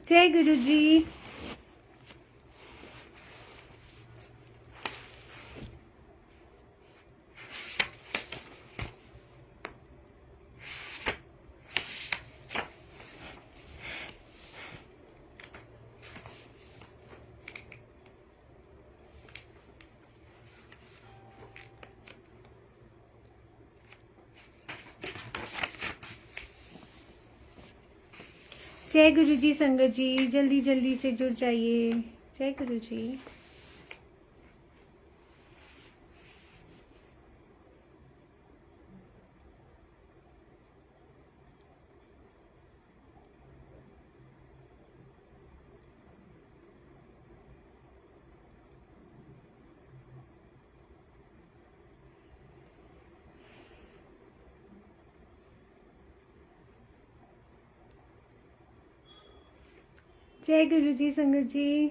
जय गुरु जी। जय गुरु जी। संगत जी जल्दी जल्दी से जुड़ जाइए। जय गुरु जी। जय गुरु जी। संगत जी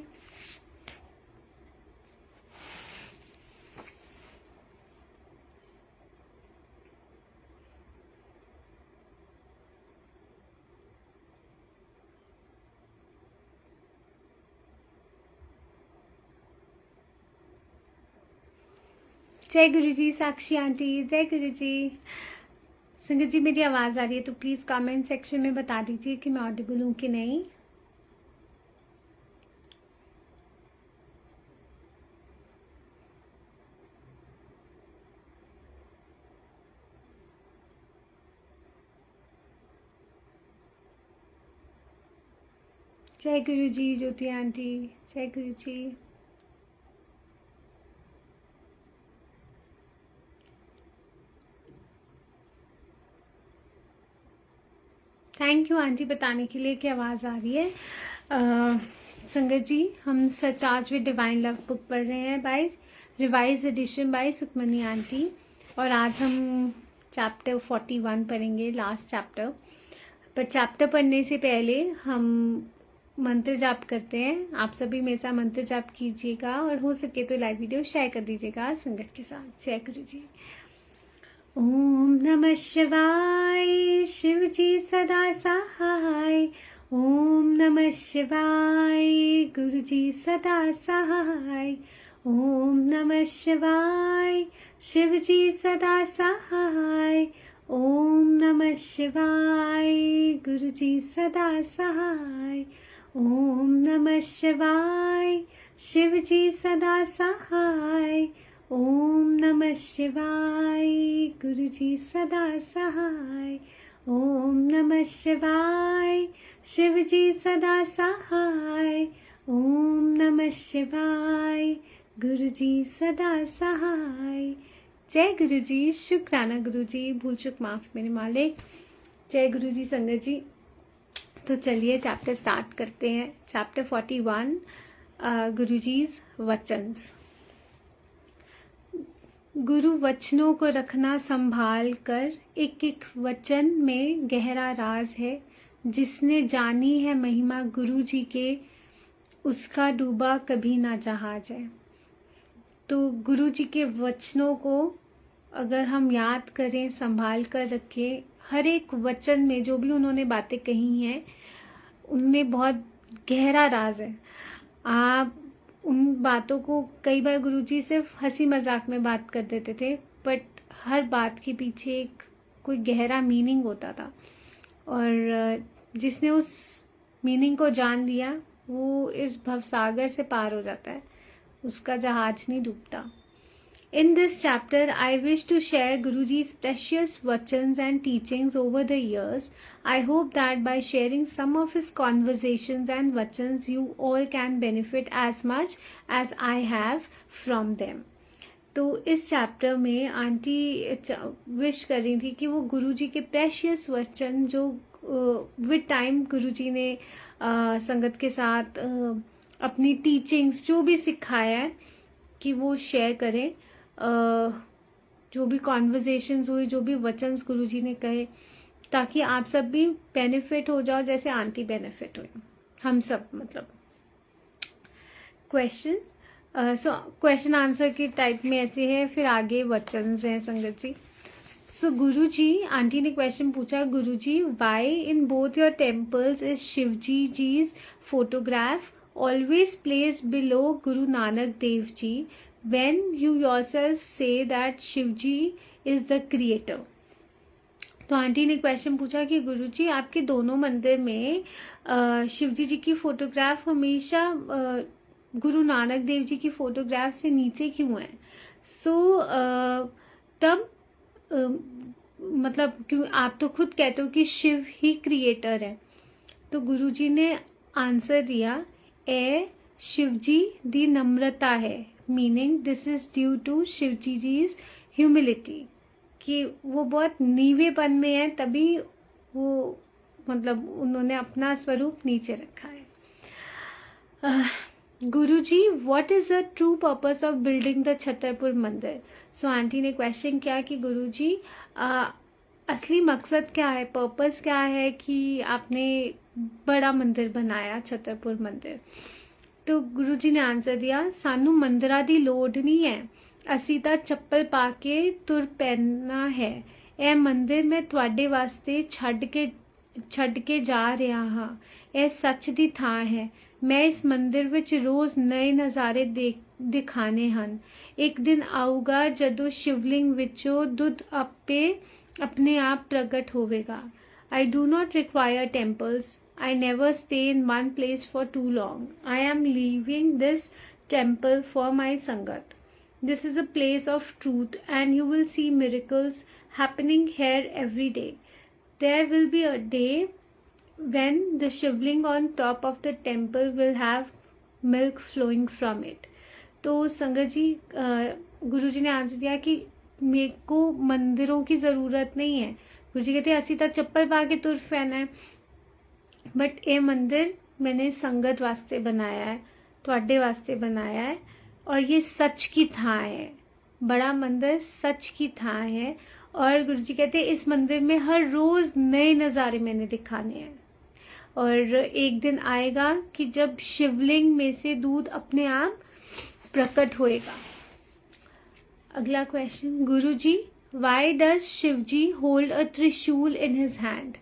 जय गुरु जी। साक्षी आंटी जय गुरु जी। संगत जी मेरी आवाज आ रही है तो प्लीज कमेंट सेक्शन में बता दीजिए कि मैं ऑडिबल हूँ कि नहीं। जय गुरु जी। ज्योति आंटी जय गुरु जी। थैंक यू आंटी बताने के लिए कि आवाज़ आ रही है। संगत जी हम surcharged with divine love book पढ़ रहे हैं by revise edition by Sukhmani aunty और आज हम चैप्टर 41 पढ़ेंगे, लास्ट चैप्टर। पर चैप्टर पढ़ने से पहले हम मंत्र जाप करते हैं। आप सभी मेरे साथ मंत्र जाप कीजिएगा और हो सके तो लाइव वीडियो शेयर कर दीजिएगा संगत के साथ। जय गुरु जी। ओम नमः शिवाय। शिव जी सदा सहाय। ओम नमः शिवाय। गुरु जी सदा सहाय। ओम नमः शिवाय। शिव जी सदा सहाय। ओम नमः शिवाय। गुरु जी सदा सहाय। ओम नमः शिवाय। शिव जी सदा सहाय। ओम नमः शिवाय। गुरु जी सदा सहाय। ओम नमः शिवाय। शिव जी सदा सहाय। ओम नमः शिवाय। गुरु जी सदा सहाय। जय गुरु जी। शुक्राना गुरु जी। भूल चूक माफ मेरे मालिक। जय गुरु जी। संगत जी तो चलिए चैप्टर स्टार्ट करते हैं। चैप्टर 41 गुरु जी वचन्स। गुरु वचनों को रखना संभाल कर, एक एक वचन में गहरा राज है। जिसने जानी है महिमा गुरु जी के, उसका डूबा कभी ना जहाज है। तो गुरु जी के वचनों को अगर हम याद करें, संभाल कर रखें, हर एक वचन में जो भी उन्होंने बातें कही हैं उनमें बहुत गहरा राज है। आप उन बातों को कई बार गुरुजी सिर्फ हंसी मजाक में बात कर देते थे, बट हर बात के पीछे एक कोई गहरा मीनिंग होता था और जिसने उस मीनिंग को जान लिया वो इस भवसागर से पार हो जाता है, उसका जहाज नहीं डूबता। In this chapter, I wish to share Guruji's precious vachans and teachings over the years. I hope that by sharing some of his conversations and vachans, you all can benefit as much as I have from them. तो इस chapter में aunty wish कर रही थी कि वो गुरुजी के precious वचन जो विद टाइम गुरुजी ने संगत के साथ अपनी टीचिंग्स जो भी सिखाया है कि वो शेयर करें। जो भी कॉन्वर्जेशंस हुई, जो भी वचन्स गुरुजी ने कहे, ताकि आप सब भी बेनिफिट हो जाओ जैसे आंटी बेनिफिट हुई, हम सब। मतलब क्वेश्चन क्वेश्चन आंसर के टाइप में ऐसे है, फिर आगे वचन्स हैं संगत जी। सो गुरुजी, आंटी ने क्वेश्चन पूछा, Guruji why in both your temples is Shivji's photograph always placed below Guru Nanak Dev Ji when you yourself say that Shivji is the creator? तो आंटी ने क्वेश्चन पूछा कि गुरुजी आपके दोनों मंदिर में शिवजी जी की फोटोग्राफ हमेशा गुरु नानक देव जी की फोटोग्राफ से नीचे क्यों है? तब मतलब क्यों, आप तो खुद कहते हो कि शिव ही क्रिएटर है। तो गुरुजी ने आंसर दिया, शिवजी दी नम्रता है, meaning this is due to Shivji's humility, कि वो बहुत नीवेपन में है, तभी वो मतलब उन्होंने अपना स्वरूप नीचे रखा है। Guruji, what is the true purpose of building the Chhatarpur mandir? So aunty ने क्वेश्चन किया कि गुरुजी असली मकसद क्या है, पर्पस क्या है कि आपने बड़ा मंदिर बनाया छतरपुर मंदिर? तो गुरुजी ने आंसर दिया, सानू मंदिरा दी लोड़ नहीं है, असी तां चप्पल पा के तुर पैना है। ए मंदिर मैं तुहाडे वास्ते छड्ड के जा रहा हाँ, ए सच दी थां है। मैं इस मंदिर विच रोज नए नज़ारे दिखाने हन। एक दिन आऊगा जदों शिवलिंग विचों दुध अपने आप प्रगट होवेगा। I do not require temples. I never stay in one place for too long. I am leaving this temple for my Sangat. This is a place of truth and you will see miracles happening here every day. There will be a day when the shivling on top of the temple will have milk flowing from it. तो संगत जी, गुरुजी ने answer दिया कि मेरे को मंदिरों की ज़रूरत नहीं है। गुरुजी कहते असी तो चप्पल पा के तुर पैना है, बट ये मंदिर मैंने संगत वास्ते बनाया है, तुहाडे वास्ते बनाया है, और ये सच की थां है। बड़ा मंदिर सच की थां है। और गुरुजी कहते इस मंदिर में हर रोज नए नज़ारे मैंने दिखाने हैं, और एक दिन आएगा कि जब शिवलिंग में से दूध अपने आप प्रकट होएगा। अगला question, Guruji Why does Shivji hold a त्रिशूल in his hand?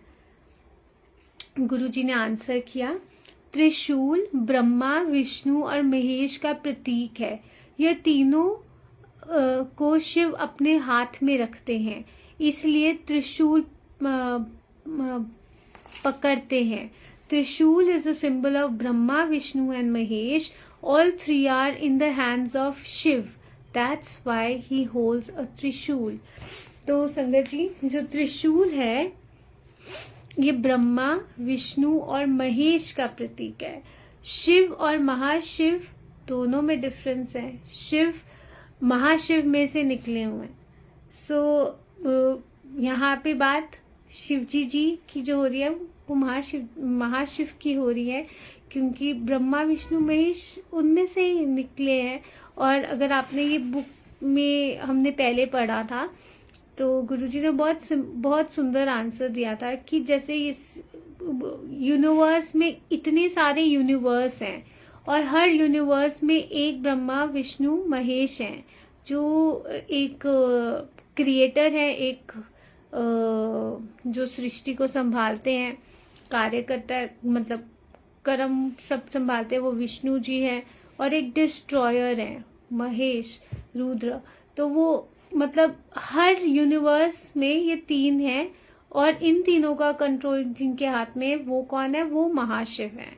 गुरुजी ने आंसर किया, त्रिशूल ब्रह्मा, विष्णु और महेश का प्रतीक है। यह तीनों को शिव अपने हाथ में रखते हैं, इसलिए त्रिशूल पकड़ते हैं। त्रिशूल is a symbol of Brahma, Vishnu and Mahesh. All three are in the hands of Shiv. That's why he holds a त्रिशूल. तो संगत जी, जो त्रिशूल है ये ब्रह्मा, विष्णु और महेश का प्रतीक है। शिव और महाशिव दोनों में डिफरेंस है। शिव महाशिव में से निकले हुए हैं। यहाँ पे बात शिवजी जी की जो हो रही है वो महाशिव की हो रही है, क्योंकि ब्रह्मा, विष्णु, महेश उनमें से ही निकले हैं। और अगर आपने ये बुक में हमने पहले पढ़ा था तो गुरुजी ने बहुत सुंदर आंसर दिया था कि जैसे इस यूनिवर्स में इतने सारे यूनिवर्स हैं और हर यूनिवर्स में एक ब्रह्मा, विष्णु, महेश हैं जो एक क्रिएटर है, एक जो सृष्टि को संभालते हैं, कार्य करता है, मतलब कर्म सब संभालते हैं, वो विष्णु जी हैं। और एक डिस्ट्रॉयर है महेश, रुद्र। तो वो मतलब हर यूनिवर्स में ये तीन हैं और इन तीनों का कंट्रोल जिनके हाथ में वो कौन है, वो महाशिव है।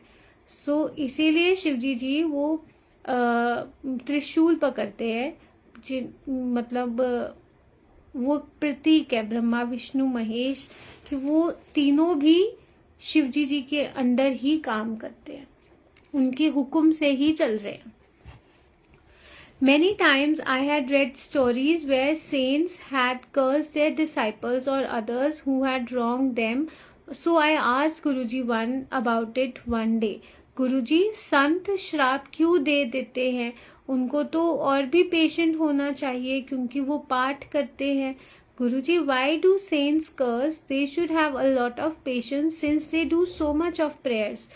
इसीलिए शिवजी जी वो त्रिशूल पकड़ते हैं, मतलब वो प्रतीक है ब्रह्मा, विष्णु, महेश, कि वो तीनों भी शिवजी जी के अंडर ही काम करते हैं, उनके हुक्म से ही चल रहे हैं। Many times I had read stories where saints had cursed their disciples or others who had wronged them. So I asked Guruji about it one day. गुरुजी, संत श्राप क्यों दे देते हैं? उनको तो और भी पेशेंट होना चाहिए क्योंकि वो पाठ करते हैं। गुरुजी, why do saints curse? They should have a lot of patience since they do so much of prayers.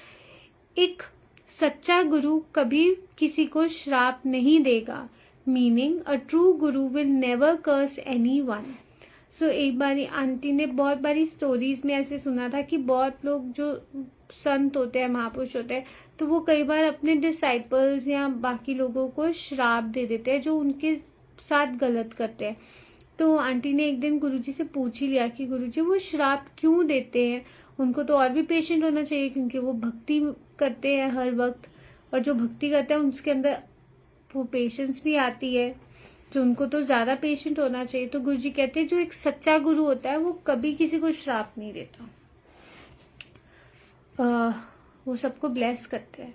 एक सच्चा गुरु कभी किसी को श्राप नहीं देगा, meaning a true Guru will never curse anyone. सो एक बारी आंटी ने बहुत बारी स्टोरीज में ऐसे सुना था कि बहुत लोग जो संत होते हैं, महापुरुष होते हैं, तो वो कई बार अपने डिसाइपल्स या बाकी लोगों को श्राप दे देते हैं जो उनके साथ गलत करते हैं। तो आंटी ने एक दिन गुरुजी से पूछ ही लिया कि गुरुजी वो श्राप क्यों देते हैं, उनको तो और भी पेशेंट होना चाहिए क्योंकि वो भक्ति करते हैं हर वक्त, और जो भक्ति करते हैं उसके अंदर वो पेशेंस भी आती है, तो उनको तो ज्यादा पेशेंट होना चाहिए। तो गुरुजी कहते हैं जो एक सच्चा गुरु होता है वो कभी किसी को श्राप नहीं देता, वो सबको ब्लेस करते हैं।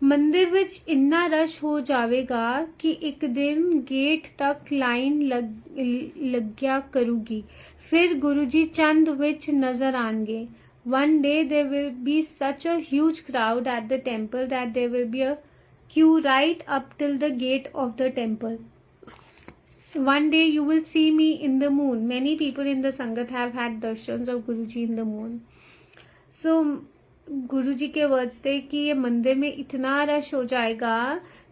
मंदिर विच इन्ना रश हो जाएगा कि एक दिन गेट तक लाइन लग्या करूगी, फिर गुरुजी चंद विच नजर आएंगे। One day there will be such a huge crowd at the temple that there will be a queue right up till the gate of the temple. One day you will see me in the moon. Many people in the Sangat have had darshans of Guruji in the moon. So गुरुजी के words थे कि ये मंदिर में इतना rush हो जाएगा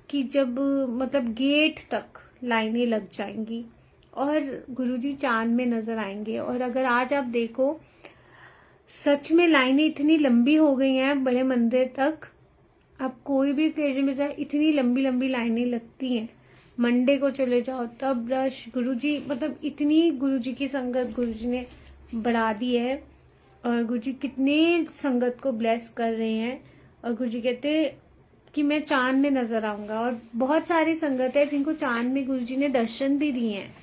कि जब मतलब गेट तक लाइनें लग जाएंगी और गुरुजी चांद में नजर आएंगे। और अगर आज आप देखो सच में लाइनें इतनी लंबी हो गई हैं बड़े मंदिर तक, आप कोई भी ओकेजन में जाए इतनी लंबी लंबी लाइनें लगती हैं। मंडे को चले जाओ तब रश, गुरुजी मतलब इतनी गुरुजी की संगत गुरुजी ने बढ़ा दी है और गुरुजी कितने संगत को ब्लेस कर रहे हैं। और गुरुजी कहते कि मैं चांद में नजर आऊंगा, और बहुत सारी संगत है जिनको चांद में गुरुजी ने दर्शन भी दिए हैं।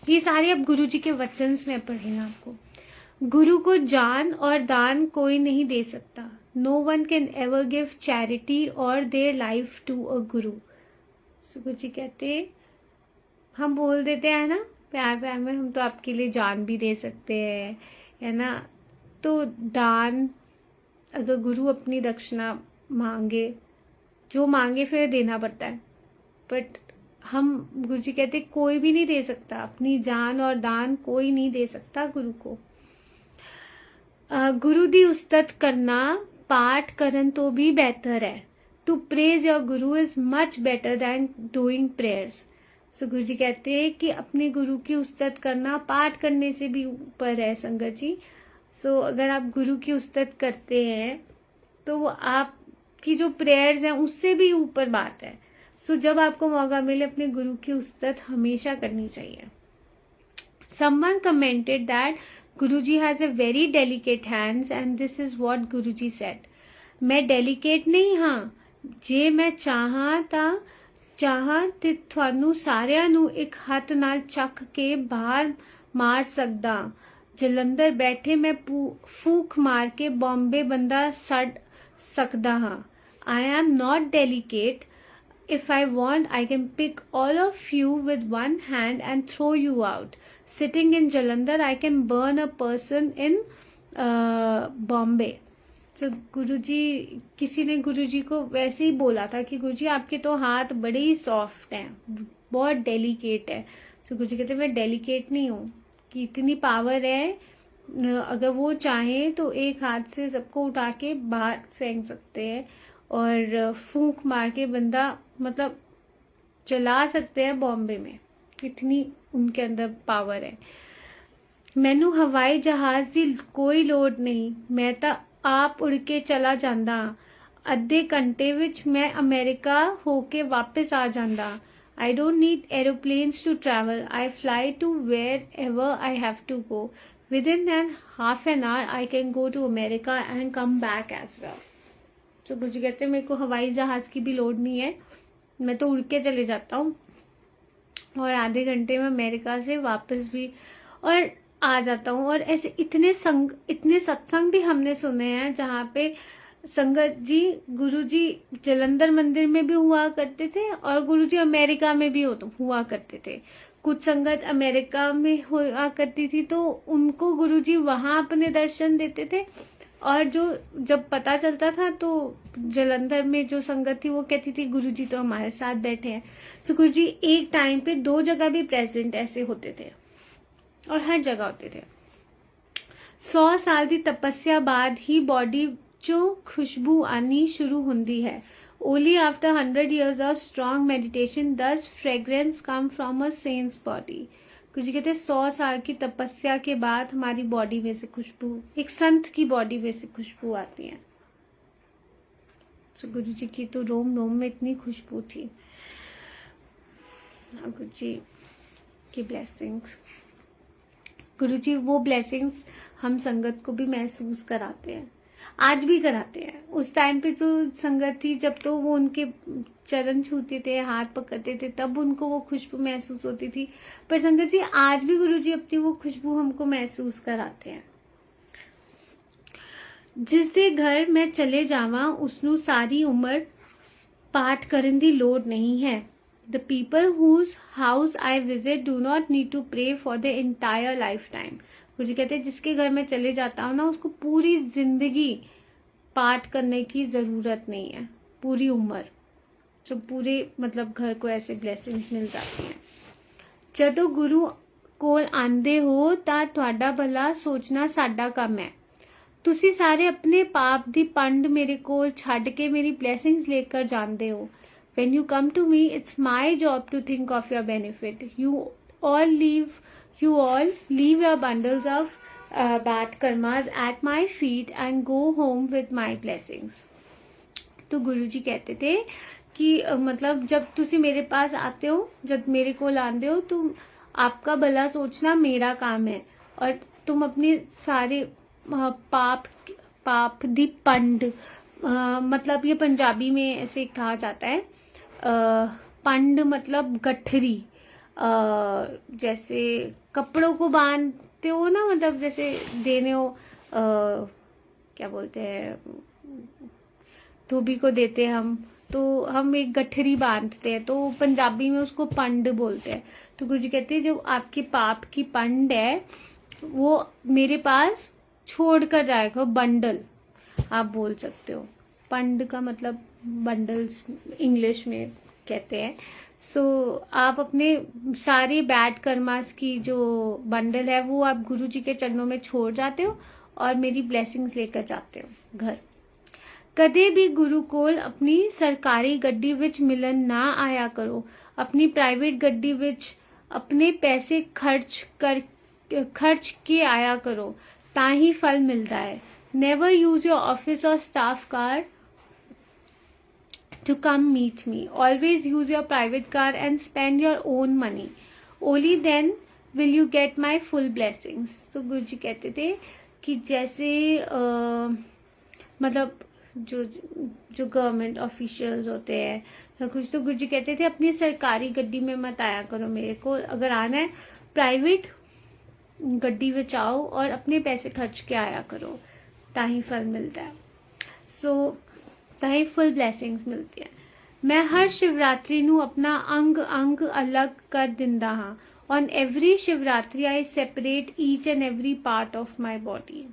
ये सारे अब गुरुजी के वचन्स में पढ़े आपको। गुरु को जान और दान कोई नहीं दे सकता। No one can ever give charity or their life to a guru. So Guruji कहते हम बोल देते हैं ना प्यार प्यार में, हम तो आपके लिए जान भी दे सकते हैं, है ना। तो दान, अगर गुरु अपनी दक्षिणा मांगे, जो मांगे फिर देना पड़ता है, बट हम गुरुजी कहते कोई भी नहीं दे सकता अपनी जान और दान, कोई नहीं दे सकता गुरु को। गुरु दी उस्तत करना पाठ करन तो भी बेहतर है। To praise your guru is much better than doing prayers. So Guruji कहते हैं कि अपने गुरु की उस्तत करना पाठ करने से भी ऊपर है संगत जी। सो अगर आप गुरु की उस्तत करते हैं तो वो आपकी जो प्रेयर्स हैं उससे भी ऊपर बात है। सो जब आपको मौका मिले अपने गुरु की उस्तत हमेशा करनी चाहिए। Someone commented that Guruji has a very delicate hands and this is what Guruji said. मैं delicate नहीं, हाँ जे मैं ਚਾਹਾਂ ਤੇ ਤੁਹਾਨੂੰ ਸਾਰਿਆਂ ਨੂੰ ਇੱਕ ਹੱਥ ਨਾਲ ਚੱਕ ਕੇ ਬਾਹਰ ਮਾਰ ਸਕਦਾ। ਜਲੰਧਰ ਬੈਠੇ ਮੈਂ ਫੂਕ ਮਾਰ ਕੇ ਬੰਬੇ ਬੰਦਾ ਛੱਡ ਸਕਦਾ ਹਾਂ। I am not delicate. If I want, I can pick all of you with one hand and throw you out. Sitting in Jalandhar, I can burn a person in Bombay. तो गुरुजी, किसी ने गुरुजी को वैसे ही बोला था कि गुरुजी आपके तो हाथ बड़े ही सॉफ्ट हैं, बहुत डेलिकेट है। तो गुरुजी कहते मैं डेलिकेट नहीं हूँ, कि इतनी पावर है, अगर वो चाहे तो एक हाथ से सबको उठा के बाहर फेंक सकते हैं और फूंक मार के बंदा मतलब चला सकते हैं बॉम्बे में, इतनी उनके अंदर पावर है। मैनू हवाई जहाज की कोई लोड़ नहीं, मैं तो आप उड़ के चला जांदा, अद्धे घंटे विच मैं अमेरिका होके वापस आ जांदा। I don't need aeroplanes to travel. I fly to wherever I have to go. Within half an hour, I can go to America and come back as well. तो गुरुजी कहते हैं मेरे को हवाई जहाज की भी लोड नहीं है, मैं तो उड़ के चले जाता हूँ और आधे घंटे में अमेरिका से वापस भी और आ जाता हूँ। और ऐसे इतने सत्संग भी हमने सुने हैं जहाँ पे संगत जी गुरुजी जलंधर मंदिर में भी हुआ करते थे और गुरुजी अमेरिका में भी हुआ करते थे। कुछ संगत अमेरिका में हुआ करती थी तो उनको गुरुजी वहां अपने दर्शन देते थे, और जो जब पता चलता था तो जलंधर में जो संगत थी वो कहती थी गुरुजी तो हमारे साथ बैठे हैं। सो गुरुजी एक टाइम पे 2 जगह भी प्रेजेंट ऐसे होते थे और हर जगह होते थे। 100 साल की तपस्या बाद ही बॉडी चो खुशबू आनी शुरू होंदी है। Only after 100 years of strong meditation does fragrance come from a saint's body. गुरु जी कहते हैं 100 साल की तपस्या के बाद हमारी बॉडी में से खुशबू, एक संत की बॉडी में से खुशबू आती है. तो गुरु जी की तो रोम रोम में इतनी खुशबू थी. गुरु जी की ब्लेसिंग्स, गुरु जी वो ब्लेसिंग्स हम संगत को भी महसूस कराते हैं, आज भी कराते हैं. उस टाइम पे जो संगत थी, जब तो वो उनके चरण छूते थे, हाथ पकड़ते थे, तब उनको वो खुशबू महसूस होती थी. पर संगत जी आज भी गुरु जी अपनी वो खुशबू हमको महसूस कराते हैं. जिस दे घर मैं चले जावा उसनू सारी उम्र पाठ करन दी लोड़ नहीं है. The people whose house I visit do not need to pray for the entire lifetime. गुरु जी कहते हैं जिसके घर में चले जाता हूँ ना, उसको पूरी जिंदगी पाठ करने की जरूरत नहीं है, पूरी उम्र. तो पूरे मतलब घर को ऐसे ब्लेसिंग्स मिल जाती हैं. जदों गुरु कोल आंदे हो तां तुहाडा भला सोचना साडा काम है. तुसी सारे अपने पाप दी पंड मेरे कोल छड्ड के मेरी ब्लेसिंग्स लेकर जांदे हो. When you come to me, it's my job to think of your benefit. You all leave your bundles of bad karmas at my feet and go home with my blessings. तो गुरु जी कहते थे कि मतलब जब तुसी मेरे पास आते हो, जब मेरे को लांदे हो, तुम आपका भला सोचना मेरा काम है, और तुम अपने सारे पाप दी पंड, मतलब ये पंजाबी में ऐसे कहा जाता है. पंड मतलब गठरी, जैसे कपड़ों को बांधते हो ना, मतलब जैसे देने हो, क्या बोलते हैं, धोबी को देते हम, तो हम एक गठरी बांधते हैं, तो पंजाबी में उसको पंड बोलते हैं. तो गुरु जी कहते हैं जो आपके पाप की पंड है वो मेरे पास छोड़ कर जाएगा. बंडल आप बोल सकते हो. पंड का मतलब बंडल्स इंग्लिश में कहते हैं. सो आप अपने सारे बैड कर्मास की जो बंडल है वो आप गुरु जी के चरणों में छोड़ जाते हो और मेरी ब्लेसिंग्स लेकर जाते हो घर. कदे भी गुरु कोल अपनी सरकारी गड्डी विच मिलन ना आया करो. अपनी प्राइवेट गड्डी विच अपने पैसे खर्च के आया करो, ताही फल मिलता है. नेवर यूज योर ऑफिस और staff car to come meet me. Always use your private car and spend your own money. Only then will you get my full blessings. तो गुरु जी कहते थे कि जैसे मतलब जो गवर्नमेंट ऑफिशियल्स होते हैं या कुछ, तो गुरु जी कहते थे अपनी सरकारी गड्डी में मत आया करो मेरे को. अगर आना है प्राइवेट गड्डी में आओ और अपने पैसे खर्च के आया करो, ताही फल मिलता है. सो ताही फुल ब्लेसिंग्स मिलती है. मैं हर शिवरात्रि नू अपना अंग अंग अलग कर दिंदा हाँ. On every Shivratri I separate each and every part of my body.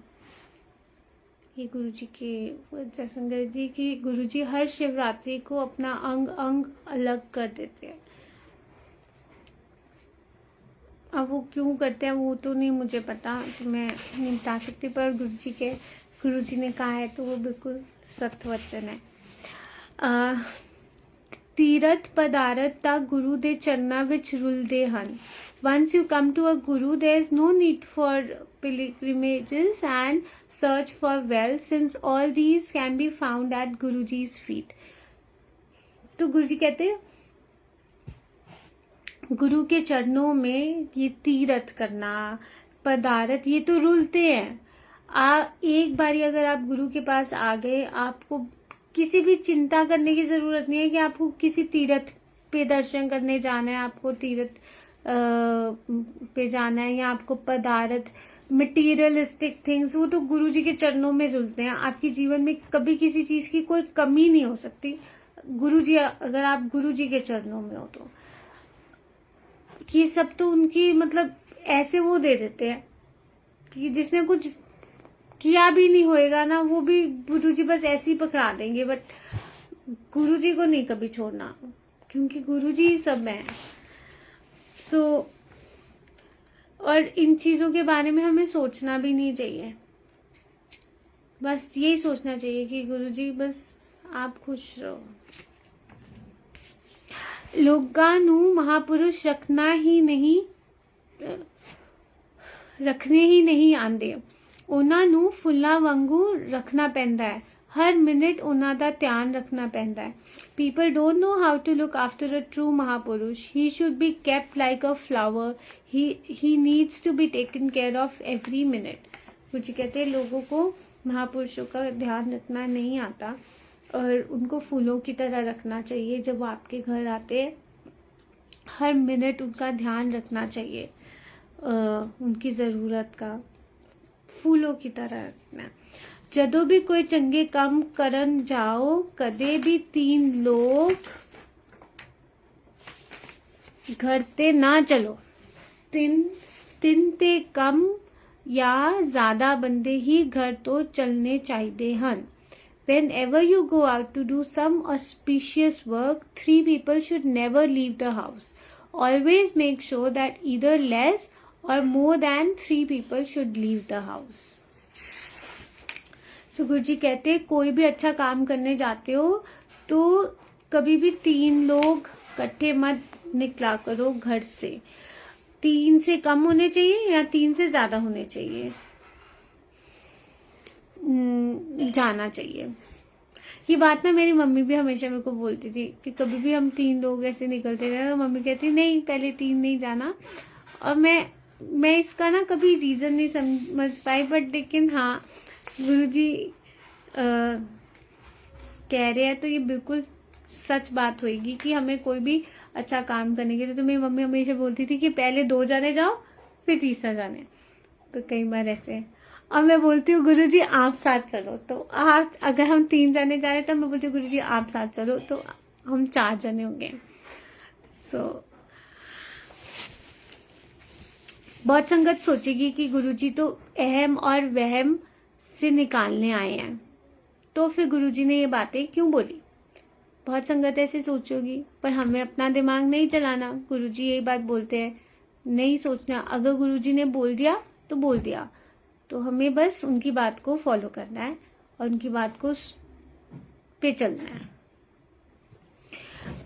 ये गुरु जी के संगत जी की गुरु जी हर शिवरात्रि को अपना अंग अंग अलग कर देते हैं. अब वो क्यों करते हैं वो तो नहीं मुझे पता, तो मैं नहीं बता सकती, पर गुरु जी ने कहा है तो वो बिल्कुल सत्य वचन है. तीरथ पदारथ ता गुरु दे चरना विच रुलदे हन. Once you come to a guru, there is no need for pilgrimages and search for wealth, since all these can be found at Guruji's feet. तो गुरु जी कहते गुरु के चरणों में ये तीरथ करना, पदारथ, ये तो रुलते हैं. एक बारी अगर आप गुरु के पास आ गए, आपको किसी भी चिंता करने की जरूरत नहीं है कि आपको किसी तीर्थ पे दर्शन करने जाना है, आपको तीर्थ पे जाना है, या आपको पदार्थ मटीरियलिस्टिक थिंग्स, वो तो गुरु जी के चरणों में रुलते हैं. आपके जीवन में कभी किसी चीज की कोई कमी नहीं हो सकती गुरु जी, अगर आप गुरु जी के चरणों में हो तो. ये सब तो उनकी मतलब ऐसे वो दे देते हैं कि जिसने कुछ किया भी नहीं होएगा ना, वो भी गुरु जी बस ऐसे ही पकड़ा देंगे. बट गुरु जी को नहीं कभी छोड़ना, क्योंकि गुरु जी ही सब है. और इन चीजों के बारे में हमें सोचना भी नहीं चाहिए. बस यही सोचना चाहिए कि गुरु जी बस आप खुश रहो। ਲੋਕਾਂ ਨੂੰ ਮਹਾਪੁਰਸ਼ ਰੱਖਣੇ ਹੀ ਨਹੀਂ ਆਉਂਦੇ। ਉਹਨਾਂ ਨੂੰ ਫੁੱਲਾਂ ਵਾਂਗੂ ਰੱਖਣਾ ਪੈਂਦਾ ਹੈ। ਹਰ ਮਿੰਟ ਉਹਨਾਂ ਦਾ ਧਿਆਨ ਰੱਖਣਾ ਪੈਂਦਾ ਹੈ। People don't know how to look after a true Mahapurush. He should be kept like a flower. He needs to be taken care of every minute. कुछ कहते हैं लोगों को महापुरुषों का ध्यान रखना नहीं आता और उनको फूलों की तरह रखना चाहिए। जब वो आपके घर आते हैं हर मिनट उनका ध्यान रखना चाहिए, उनकी ज़रूरत का फूलों की तरह रखना। ਜਦੋਂ भी कोई चंगे काम करन जाओ कदे भी 3 लोग घर ते ना चलो। 3 ते कम या ज़्यादा बंदे ही घर तो चलने चाहिए हन। Whenever you go out to do some auspicious work, 3 people should never leave the house. Always make sure that either less or more than 3 people should leave the house. So गुरु जी कहते हैं कोई भी अच्छा काम करने जाते हो तो कभी भी 3 लोग इकट्ठे मत निकला करो घर से। 3 से कम होने चाहिए या 3 से ज्यादा होने चाहिए, जाना चाहिए। ये बात ना मेरी मम्मी भी हमेशा मेरे को बोलती थी कि कभी भी हम 3 लोग ऐसे निकलते रहे तो मम्मी कहती नहीं पहले 3 नहीं जाना। और मैं इसका ना कभी रीजन नहीं समझ पाई, बट लेकिन हाँ गुरुजी कह रहे हैं तो ये बिल्कुल सच बात होगी कि हमें कोई भी अच्छा काम करने के लिए, तो मेरी मम्मी हमेशा बोलती थी कि पहले 2 जाने जाओ फिर तीसरा जाने। तो कई बार ऐसे और मैं बोलती हूँ गुरुजी आप साथ चलो, तो आप अगर हम 3 जाने जा रहे तो मैं बोलती हूँ गुरुजी आप साथ चलो, तो हम 4 जने होंगे। बहुत संगत सोचेगी कि गुरुजी तो अहम और वहम से निकालने आए हैं, तो फिर गुरुजी ने ये बातें क्यों बोली। बहुत संगत ऐसे सोचोगी, पर हमें अपना दिमाग नहीं चलाना। गुरुजी यही बात बोलते हैं, नहीं सोचना। अगर गुरुजी ने बोल दिया तो बोल दिया, तो हमें बस उनकी बात को फॉलो करना है और उनकी बात को पे चलना है।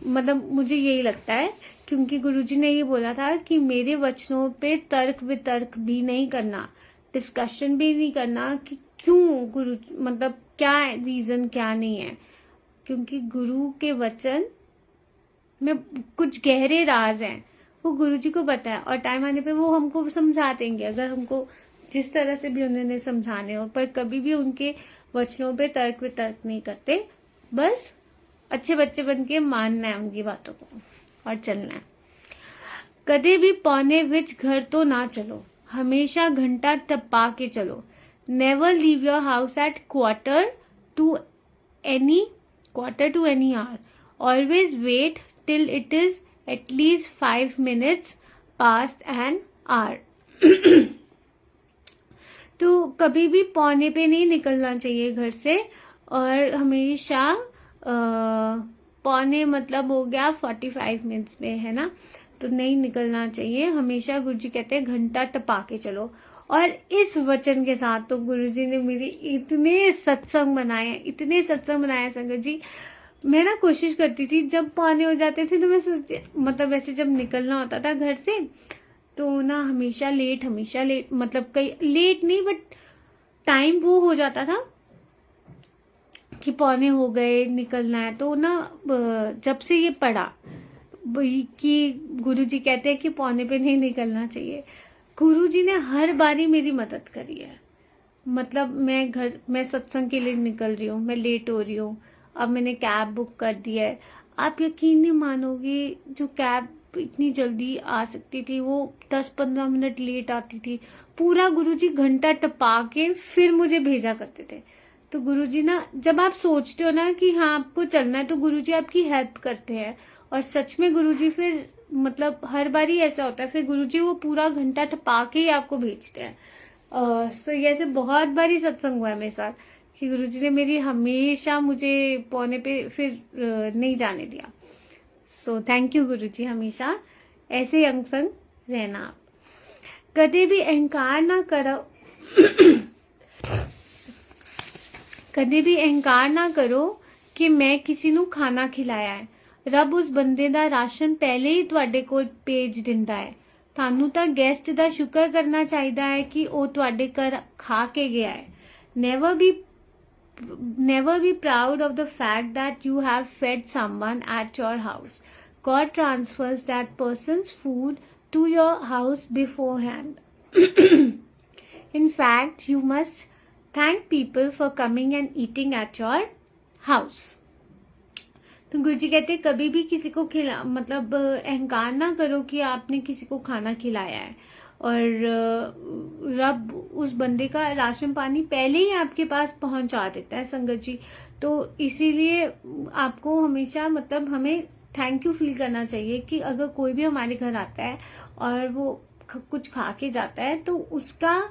मतलब मुझे यही लगता है, क्योंकि गुरुजी ने ये बोला था कि मेरे वचनों पे तर्क वितर्क भी नहीं करना, डिस्कशन भी नहीं करना कि क्यों गुरु, मतलब क्या रीजन क्या नहीं है, क्योंकि गुरु के वचन में कुछ गहरे राज हैं, वो गुरुजी को पता है और टाइम आने पे वो हमको समझा देंगे, अगर हमको जिस तरह से भी उन्होंने समझाने हो। पर कभी भी उनके वचनों पे तर्क वितर्क नहीं करते, बस अच्छे बच्चे बन के मानना है उनकी बातों को और चलना है। कदे भी पौने विच घर तो ना चलो, हमेशा घंटा टपा के चलो। Never leave your house at quarter to any hour. Always wait till it is at least 5 minutes past an hour. तो कभी भी पौने पे नहीं निकलना चाहिए घर से, और हमेशा पौने मतलब हो गया 45 मिनट्स में, है ना, तो नहीं निकलना चाहिए। हमेशा गुरुजी कहते हैं घंटा टपा के चलो। और इस वचन के साथ तो गुरुजी ने मेरी इतने सत्संग बनाए संगत जी। मैं ना कोशिश करती थी जब पौने हो जाते थे तो मैं सोचती, मतलब ऐसे जब निकलना होता था घर से तो ना हमेशा लेट, मतलब कई लेट नहीं बट टाइम वो हो जाता था कि पौने हो गए निकलना है। तो ना जब से ये पढ़ा कि गुरुजी कहते हैं कि पौने पे नहीं निकलना चाहिए, गुरुजी ने हर बारी मेरी मदद करी है। मतलब मैं सत्संग के लिए निकल रही हूँ, मैं लेट हो रही हूँ, अब मैंने कैब बुक कर दी है। आप यकीन नहीं मानोगे, जो कैब इतनी जल्दी आ सकती थी वो 10-15 मिनट लेट आती थी। पूरा गुरुजी घंटा टपा के फिर मुझे भेजा करते थे। तो गुरुजी ना, जब आप सोचते हो ना कि हाँ आपको चलना है, तो गुरुजी आपकी हेल्प करते हैं। और सच में गुरुजी फिर मतलब हर बार ही ऐसा होता है, फिर गुरुजी वो पूरा घंटा टपा के ही आपको भेजते हैं। तो ये ऐसे बहुत बारी सत्संग हुआ है मेरे साथ कि गुरुजी ने मेरी हमेशा मुझे पौने पे फिर नहीं जाने दिया। सो थैंक यू गुरुजी, हमेशा ऐसे अंग संग रहना आप। कदे भी अहंकार ना करो कदे भी अहंकार ना करो कि मैं किसी ਨੂੰ ਖਾਣਾ ਖਿਲਾਇਆ ਹੈ। ਰੱਬ ਉਸ ਬੰਦੇ ਦਾ ਰਾਸ਼ਨ ਪਹਿਲੇ ਹੀ ਤੁਹਾਡੇ ਕੋਲ ਭੇਜ ਦਿੰਦਾ ਹੈ। ਤੁਹਾਨੂੰ ਤਾਂ ਗੈਸਟ ਦਾ ਸ਼ੁਕਰ ਕਰਨਾ ਚਾਹੀਦਾ ਹੈ ਕਿ ਉਹ ਤੁਹਾਡੇ ਘਰ ਖਾ ਕੇ ਗਿਆ ਹੈ। Never be proud of the fact that you have fed someone at your house. God transfers that person's food to your house beforehand. In fact, you must thank people for coming and eating at your house. तो गुरु जी कहते हैं कभी भी किसी को मतलब अहंकार ना करो कि आपने किसी को खाना खिलाया है और रब उस बंदे का राशन पानी पहले ही आपके पास पहुंचा देता है संगत जी। तो इसीलिए आपको हमेशा मतलब हमें थैंक यू फील करना चाहिए कि अगर कोई भी हमारे घर आता है और वो कुछ खा के जाता है तो उसका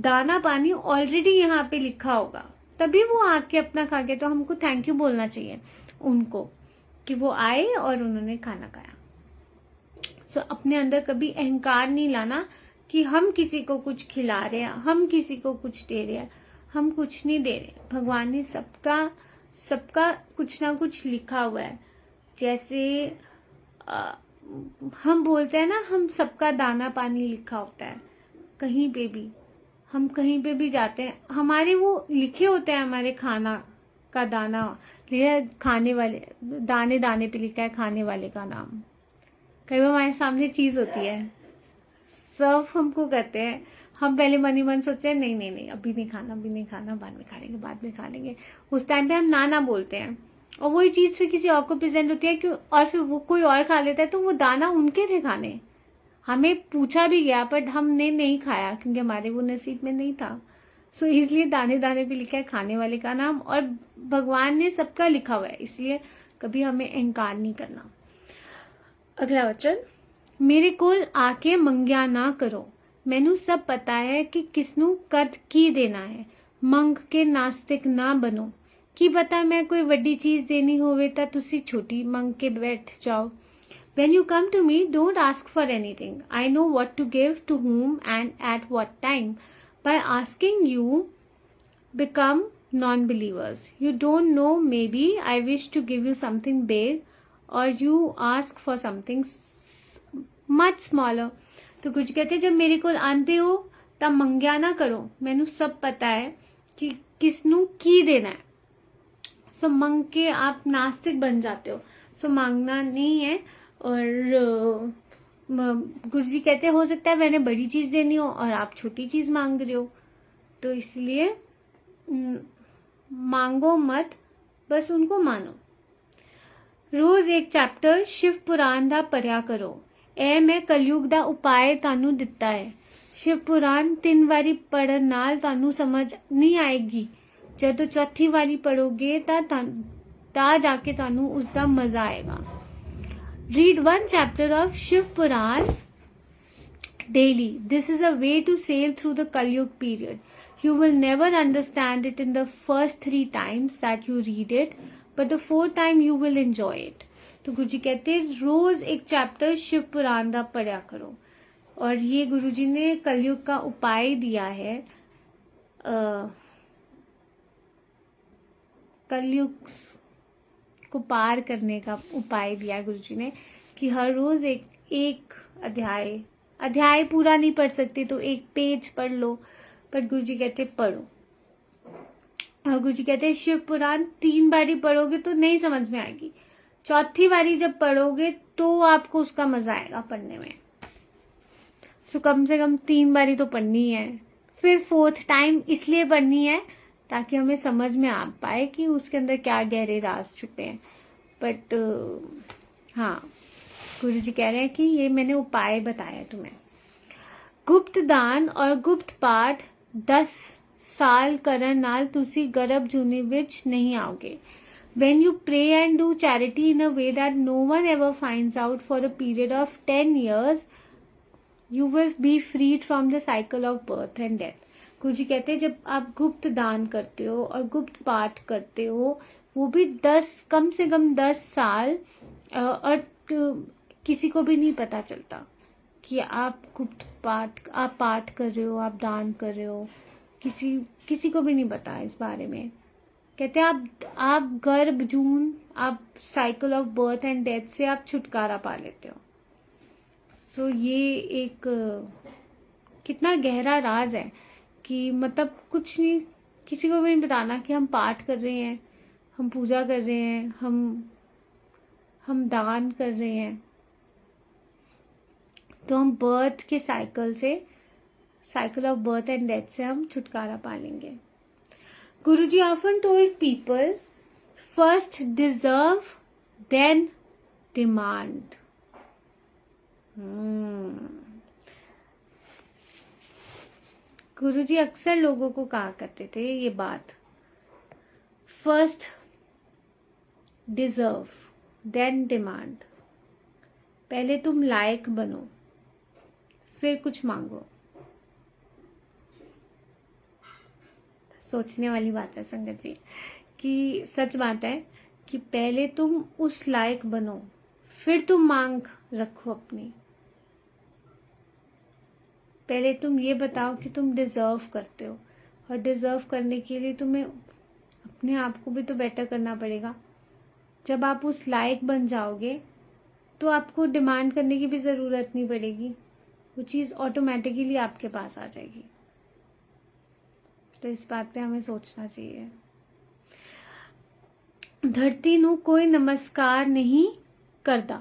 दाना पानी ऑलरेडी यहाँ पे लिखा होगा, तभी वो आके अपना खा के, तो हमको थैंक यू बोलना चाहिए उनको कि वो आए और उन्होंने खाना खाया। सो अपने अंदर कभी अहंकार नहीं लाना कि हम किसी को कुछ खिला रहे हैं, हम किसी को कुछ दे रहे हैं। हम कुछ नहीं दे रहे, भगवान ने सबका कुछ ना कुछ लिखा हुआ है। जैसे हम बोलते हैं ना, हम सबका दाना पानी लिखा होता है। कहीं पे भी हम कहीं पे भी जाते हैं, हमारे वो लिखे होते हैं, हमारे खाना का दाना, खाने वाले दाने दाने पे लिखा है खाने वाले का नाम। कई बार हमारे सामने चीज होती है, सर्व हमको करते हैं, हम पहले मन ही मन सोचते हैं नहीं नहीं नहीं अभी नहीं खाना, अभी नहीं खाना, बाद में खा लेंगे, बाद में खा लेंगे। उस टाइम पे हम ना बोलते हैं और वही चीज फिर किसी और को प्रेजेंट होती है कि और फिर वो कोई और खा लेता है, तो वो दाना उनके थे खाने, हमें पूछा भी गया बट हमने नहीं खाया क्योंकि हमारे वो नसीब में नहीं था। सो इसलिए दाने दाने पे लिखा है खाने वाले का नाम, और भगवान ने सबका लिखा हुआ है, इसलिए कभी हमें अहंकार नहीं करना। अगला वचन, मेरे कोल आके मंग्या ना करो, मैनू सब पता है कि किसनू कद की देना है, मंग के नास्तिक ना बनो। की पता मैं कोई वड्डी चीज देनी होवे तां तुसी छोटी मंग के बैठ जाओ। When you come to me, don't ask for anything. I know what to give to whom and at what time. By asking, you become non-believers. You don't know, maybe I wish to give you something big or you ask for something much smaller. तो कुछ कहते हैं जब मेरे को आते हो तब मंग्या ना करो, मैनू सब पता है कि किसनू की देना है। सो मंग के आप नास्तिक बन जाते हो, सो मांगना नहीं है। और गुरु जी कहते हो सकता है मैंने बड़ी चीज देनी हो और आप छोटी चीज मांग रहे हो, तो इसलिए मांगो मत, बस उनको मानो। रोज एक चैप्टर शिव पुराण दा पढ़िया करो, ए मैं कलयुग दा उपाय तानू दिता है। शिव पुराण 3 वारी पढ़न नाल तानू समझ नहीं आएगी, जदों चौथी वारी पढ़ोगे ता जाके तानू उसका मजा आएगा। Read 1 chapter of Shiv Puran daily. This is a way to sail through the Kalyug period. You will never understand it in the first 3 times that you read it, but the 4th time you will enjoy it. तो गुरु जी कहते हैं रोज एक chapter Shiv पुराण दा पढ़ा करो, और ये गुरु जी ने कलयुग का उपाय दिया है। कलयुग को पार करने का उपाय दिया गुरु जी ने कि हर रोज एक अध्याय पूरा नहीं पढ़ सकते तो एक पेज पढ़ लो, पर गुरु जी कहते पढ़ो। और गुरु जी कहते हैं शिव पुराण 3 बारी पढ़ोगे तो नहीं समझ में आएगी, चौथी बारी जब पढ़ोगे तो आपको उसका मजा आएगा पढ़ने में। सो कम से कम 3 बारी तो पढ़नी है, फिर 4th टाइम इसलिए पढ़नी है ताकि हमें समझ में आ पाए कि उसके अंदर क्या गहरे राज छुपे हैं। बट हाँ, गुरु जी कह रहे हैं कि ये मैंने उपाय बताया तुम्हें। गुप्त दान और गुप्त पाठ 10 साल करन नाल तुसी गर्भ जूनी विच नहीं आओगे। When you pray and do charity in a way that no one ever finds out for a period of 10 years, you will be freed from the cycle of birth and death. गुरु जी कहते हैं जब आप गुप्त दान करते हो और गुप्त पाठ करते हो, वो भी कम से कम 10 साल, और किसी को भी नहीं पता चलता कि आप पाठ कर रहे हो, आप दान कर रहे हो, किसी को भी नहीं पता इस बारे में। कहते हैं आप गर्भ जून, आप cycle of birth and death से आप छुटकारा पा लेते हो। सो ये एक कितना गहरा राज है कि मतलब कुछ नहीं, किसी को भी नहीं बताना कि हम पाठ कर रहे हैं, हम पूजा कर रहे हैं, हम दान कर रहे हैं, तो हम बर्थ के cycle of birth and death से हम छुटकारा पा लेंगे। Guruji often told people, first deserve then demand. Guruji अक्सर लोगों को कहा करते थे ये बात, फर्स्ट डिजर्व देन डिमांड। पहले तुम लायक बनो, फिर कुछ मांगो। सोचने वाली बात है संगत जी, कि सच बात है कि पहले तुम उस लायक बनो, फिर तुम मांग रखो अपनी। पहले तुम ये बताओ कि तुम डिजर्व करते हो, और डिजर्व करने के लिए तुम्हें अपने आप को भी तो बेटर करना पड़ेगा। जब आप उस लायक बन जाओगे तो आपको डिमांड करने की भी ज़रूरत नहीं पड़ेगी, वो चीज़ ऑटोमेटिकली आपके पास आ जाएगी। तो इस बात पे हमें सोचना चाहिए। धरती नू कोई नमस्कार नहीं करता,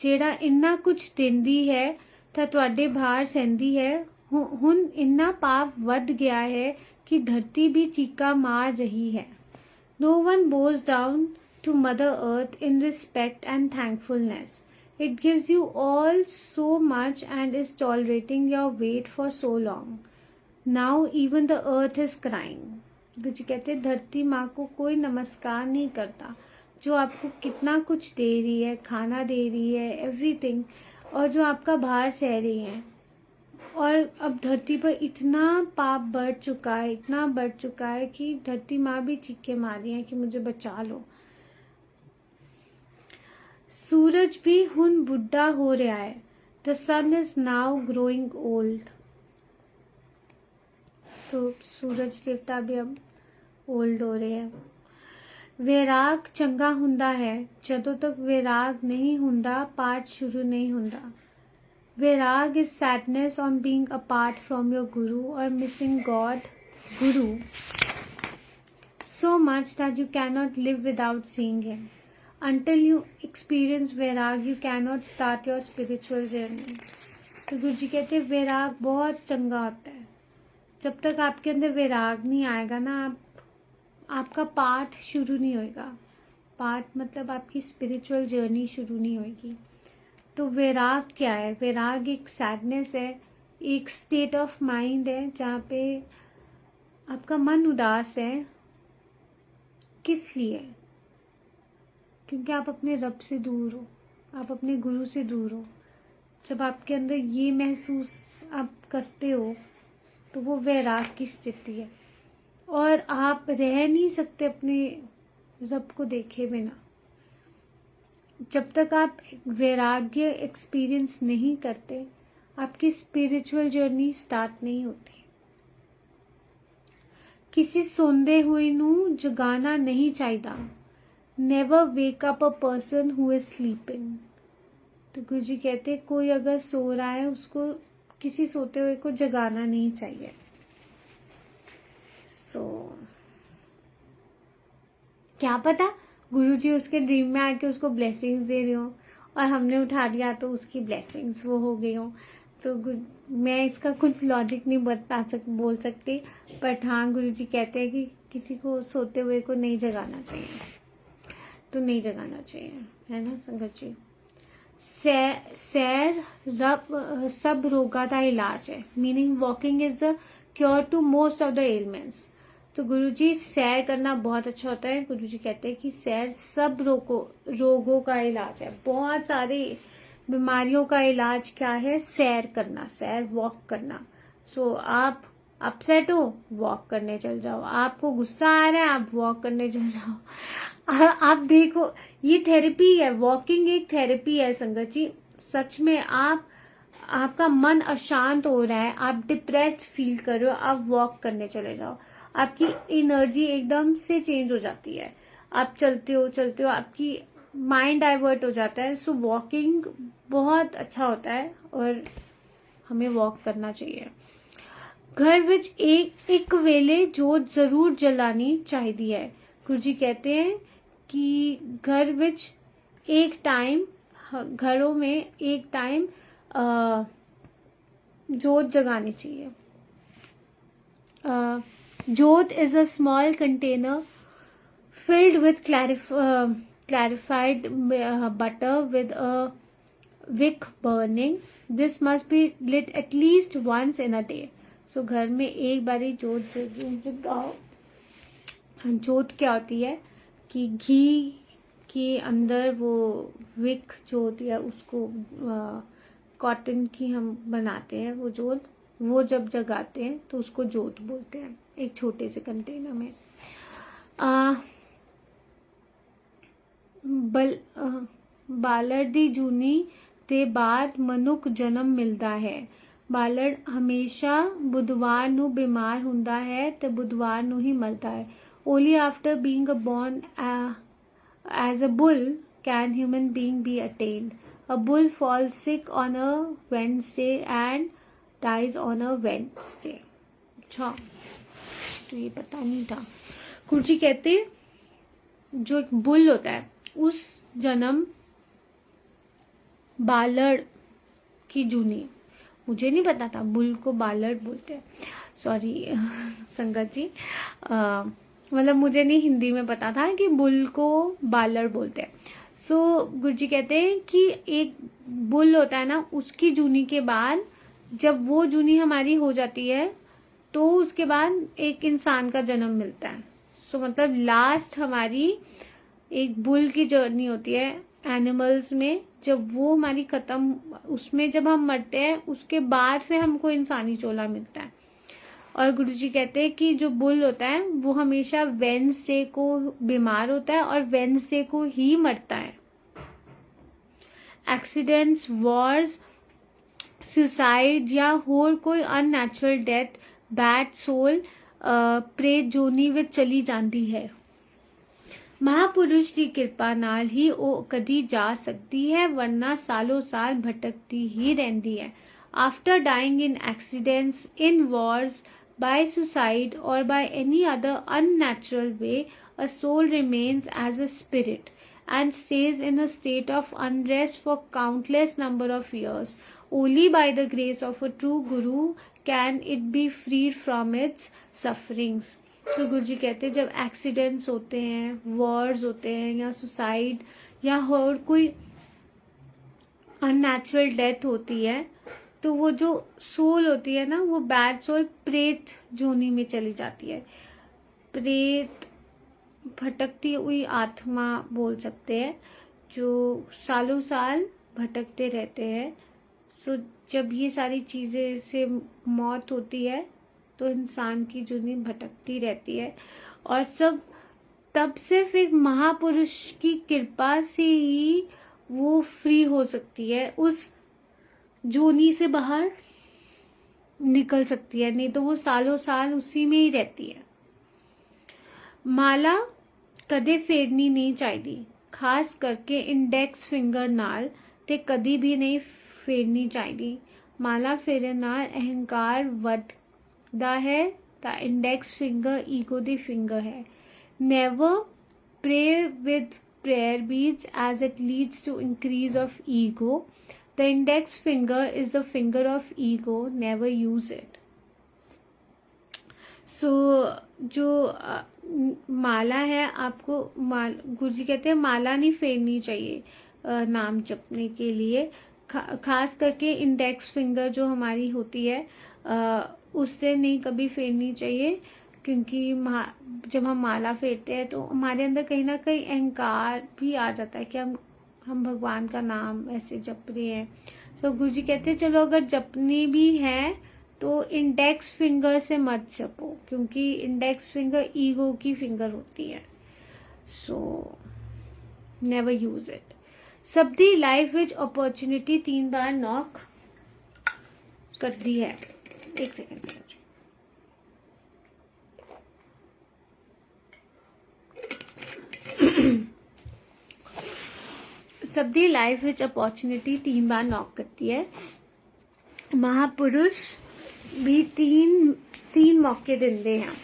जेड़ा इन्ना कुछ देंदी है ਤਾਂ ਤੁਹਾਡੇ भार सहंदी है। हुन इन्ना पाप वध गया है कि धरती भी चीका मार रही है। No one bows down to Mother Earth in respect and thankfulness. It gives you all so much and is tolerating your weight for so long. Now even the earth is crying. गुरुजी कहते हैं धरती माँ को कोई नमस्कार नहीं करता, जो आपको कितना कुछ दे रही है, खाना दे रही है, एवरीथिंग, और जो आपका भार सह रही है। और अब धरती पर इतना पाप बढ़ चुका है, इतना बढ़ चुका है कि धरती माँ भी चीखे मार रही है कि मुझे बचा लो। सूरज भी हुन बुढ़ा हो रहा है। The sun is now growing old. तो सूरज देवता भी अब ओल्ड हो रहे हैं। वैराग चंगा हुंदा है, जदों तक वैराग नहीं हुंदा पाठ शुरू नहीं हुंदा। Vairag is sadness on being apart from your guru और missing God guru so much that you cannot live without seeing him. Until you experience Vairag you cannot start your spiritual journey. तो गुरु जी कहते हैं वैराग बहुत चंगा होता है। जब तक आपके अंदर वैराग नहीं आएगा ना, आपका पाठ शुरू नहीं होएगा। पाठ मतलब आपकी स्पिरिचुअल जर्नी शुरू नहीं होएगी। तो वैराग क्या है? वैराग एक सैडनेस है, एक स्टेट ऑफ माइंड है जहाँ पे आपका मन उदास है। किस लिए? क्योंकि आप अपने रब से दूर हो, आप अपने गुरु से दूर हो। जब आपके अंदर ये महसूस आप करते हो तो वो वैराग की स्थिति है, और आप रह नहीं सकते अपने रब को देखे बिना। जब तक आप वैराग्य एक्सपीरियंस नहीं करते, आपकी स्पिरिचुअल जर्नी स्टार्ट नहीं होती। किसी सोंदे हुए नू जगाना नहीं चाहिदा। Never wake up a person who is sleeping. तो गुरु जी कहते हैं कोई अगर सो रहा है, उसको किसी सोते हुए को जगाना नहीं चाहिए। क्या पता गुरुजी उसके ड्रीम में आके उसको ब्लेसिंग्स दे रही हो और हमने उठा दिया तो उसकी ब्लेसिंग्स वो हो गई हो। तो मैं इसका कुछ लॉजिक नहीं बोल सकती, बट हाँ गुरुजी कहते हैं कि किसी को सोते हुए को नहीं जगाना चाहिए, तो नहीं जगाना चाहिए, है ना संगत जी। सैर सब रोगा का इलाज है, meaning walking is the cure to most of the elements. तो गुरुजी सैर करना बहुत अच्छा होता है। गुरुजी कहते हैं कि सैर सब रोगों का इलाज है। बहुत सारी बीमारियों का इलाज क्या है? सैर करना, सैर वॉक करना। सो आप अपसेट हो, वॉक करने चल जाओ। आपको गुस्सा आ रहा है, आप वॉक करने चल जाओ। आप देखो, ये थेरेपी है, वॉकिंग एक थेरेपी है संगत जी। सच में आपका मन अशांत हो रहा है, आप डिप्रेस्ड फील कर रहे हो, आप वॉक करने चले जाओ। आपकी एनर्जी एकदम से चेंज हो जाती है। आप चलते हो आपकी माइंड डाइवर्ट हो जाता है। सो वॉकिंग बहुत अच्छा होता है और हमें वॉक करना चाहिए। घर विच एक वेले जोत जरूर जलानी चाहिए है। गुरु जी कहते हैं कि घर विच एक टाइम, घरों में एक टाइम जोत जगानी चाहिए। जोत is a small container filled with clarified butter with a wick burning. This must be lit at least once in a day. So घर में एक बारी जोत जगाओ। जोत क्या होती है कि घी के अंदर वो विक जो होती है उसको कॉटन की हम बनाते हैं, वो जोत, वो जब जगाते हैं तो उसको जोत बोलते हैं, एक छोटे से कंटेनर में। ਬਾਲੜ ਦੀ ਜੂਨੀ ਦੇ ਬਾਅਦ ਮਨੁੱਖ ਜਨਮ ਮਿਲਦਾ ਹੈ। ਬਾਲੜ ਹਮੇਸ਼ਾ ਬੁੱਧਵਾਰ ਨੂੰ ਬਿਮਾਰ ਹੁੰਦਾ ਹੈ ਤੇ ਬੁੱਧਵਾਰ ਨੂੰ ਹੀ ਮਰਦਾ ਹੈ। Only after being born as a bull can human being be attained. A bull falls sick on a Wednesday and dies on a Wednesday. अच्छा, तो ये पता नहीं था। गुरु जी कहते हैं जो एक बुल होता है उस जन्म बालड़ की जूनी, मुझे नहीं पता था बुल को बालड़ बोलते हैं, सॉरी संगत जी, मतलब मुझे नहीं हिंदी में पता था कि बुल को बालड़ बोलते हैं। सो गुरुजी कहते हैं कि एक बुल होता है ना, उसकी जूनी के बाद जब वो जूनी हमारी हो जाती है तो उसके बाद एक इंसान का जन्म मिलता है। सो मतलब लास्ट हमारी एक बुल की जर्नी होती है एनिमल्स में, जब वो हमारी खत्म, उसमें जब हम मरते हैं उसके बाद से हमको इंसानी चोला मिलता है। और गुरुजी कहते हैं कि जो बुल होता है वो हमेशा वेडनेसडे को बीमार होता है और वेडनेसडे को ही मरता है। एक्सीडेंट्स, वॉर्स, सुसाइड या होर कोई अननेचुरल डेथ बैड सोल प्रेत जोनी विच चली जाती है। महापुरुष की कृपा नाल ही ਉਹ कदी जा सकती है, वरना सालों साल भटकती ही रहती है। After dying in accidents, in wars, by suicide or by any other unnatural way, a soul remains as a spirit and stays in a state of unrest for countless number of years. Only by the grace of a true guru can it be freed from its sufferings. तो गुरु जी कहते हैं जब accidents होते हैं, Wars होते हैं या suicide या और कोई अननेचुरल डेथ होती है तो वो जो सोल होती है ना, वो बैड सोल प्रेत जोनी में चली जाती है। प्रेत भटकती हुई आत्मा बोल सकते हैं, जो सालों साल भटकते रहते हैं। सो जब ये सारी चीजें से मौत होती है तो इंसान की जूनी भटकती रहती है और सब तब सिर्फ एक महापुरुष की कृपा से ही वो फ्री हो सकती है, उस जोनी से बाहर निकल सकती है, नहीं तो वो सालों साल उसी में ही रहती है। माला कदे फेरनी नहीं चाहिए, खास करके इंडेक्स फिंगर नाल ते कदी भी नहीं फेरनी चाहिए। माला फेरन नाल अहंकार वधदा है, द इंडेक्स फिंगर ईगो दी फिंगर है। Never pray with prayer beads as it leads to increase of ego. The index finger is the finger of ego. Never use it. So जो माला है आपको गुरुजी कहते हैं माला नहीं फेरनी चाहिए नाम जपने के लिए, खास करके इंडेक्स फिंगर जो हमारी होती है उससे नहीं कभी फेरनी चाहिए, क्योंकि जब हम माला फेरते हैं तो हमारे अंदर कहीं ना कहीं अहंकार भी आ जाता है कि हम भगवान का नाम ऐसे जप रहे हैं। सो गुरुजी कहते हैं चलो अगर जपनी भी है तो इंडेक्स फिंगर से मत जपो, क्योंकि इंडेक्स फिंगर ईगो की फिंगर होती है। So never use it. सबदी लाइफ विच अपॉर्चुनिटी 3 बार नॉक कर दी है। एक सेकेंड। सबदी लाइफ विच अपॉर्चुनिटी 3 बार नॉक करती है। महापुरुष भी तीन मौके दिंदे हैं।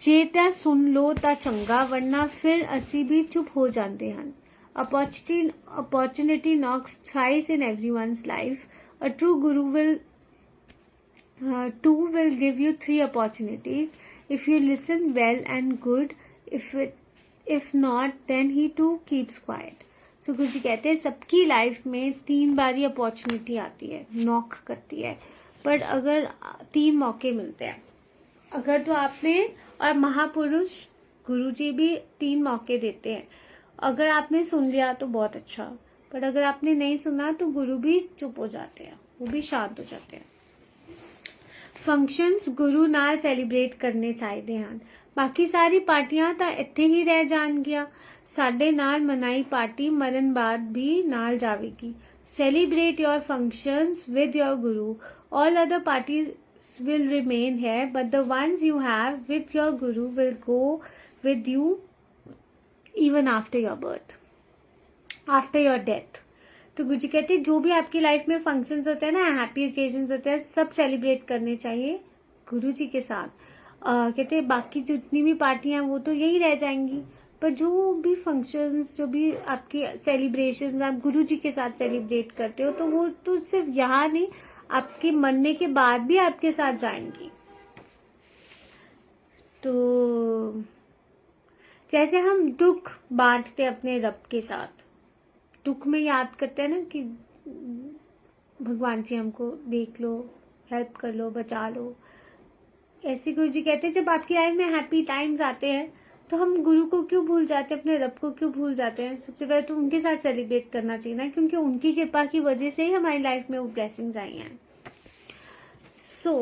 जे ਤਾਂ सुन लो ਤਾਂ चंगा, वरना फिर असी भी चुप हो जाते हैं। Opportunity knocks thrice in everyone's life. A true guru will give you 3 opportunities. If you listen well and good, if not, then he too keeps quiet. So गुरु जी कहते हैं सबकी लाइफ में 3 बार ये अपॉर्चुनिटी आती है, नॉक करती है, पर अगर 3 मौके मिलते हैं अगर तो आपने, और महापुरुष गुरु जी भी 3 मौके देते हैं। अगर आपने सुन लिया तो बहुत अच्छा, पर अगर आपने नहीं सुना तो गुरु भी चुप हो जाते हैं, वो भी शांत हो जाते हैं। फंक्शंस गुरु नाल सैलीब्रेट करने चाहिए हैं। बाकी सारी पार्टियां तो इत्थे ही रह जाएंगियां, साडे नाल मनाई पार्टी मरण बाद भी नाल जावेगी। Celebrate your functions with your guru. All other parties will remain here, but the ones you have with your guru will go with you even after your birth, after your death. तो गुरु जी कहते हैं जो भी आपकी लाइफ में functions होते हैं ना, हैप्पी ओकेजन्स होते हैं, सब सेलिब्रेट करने चाहिए गुरु जी के साथ। कहते हैं बाकी जितनी भी पार्टियां वो तो यही रह जाएंगी, पर जो भी फंक्शंस, जो भी आपके सेलिब्रेशंस आप गुरु जी के साथ सेलिब्रेट करते हो, तो वो तो सिर्फ यहाँ नहीं, आपके मरने के बाद भी आपके साथ जाएंगी। तो जैसे हम दुख बांटते अपने रब के साथ, दुख में याद करते हैं ना कि भगवान जी हमको देख लो, हेल्प कर लो, बचा लो, ऐसे गुरु जी कहते हैं जब आपकी लाइफ में हैप्पी टाइम्स आते हैं तो हम गुरु को क्यों भूल जाते हैं, अपने रब को क्यों भूल जाते हैं। सबसे पहले तो उनके साथ सेलिब्रेट करना चाहिए ना, क्योंकि उनकी कृपा की वजह से ही हमारी लाइफ में वो ब्लेसिंग्स आई हैं। सो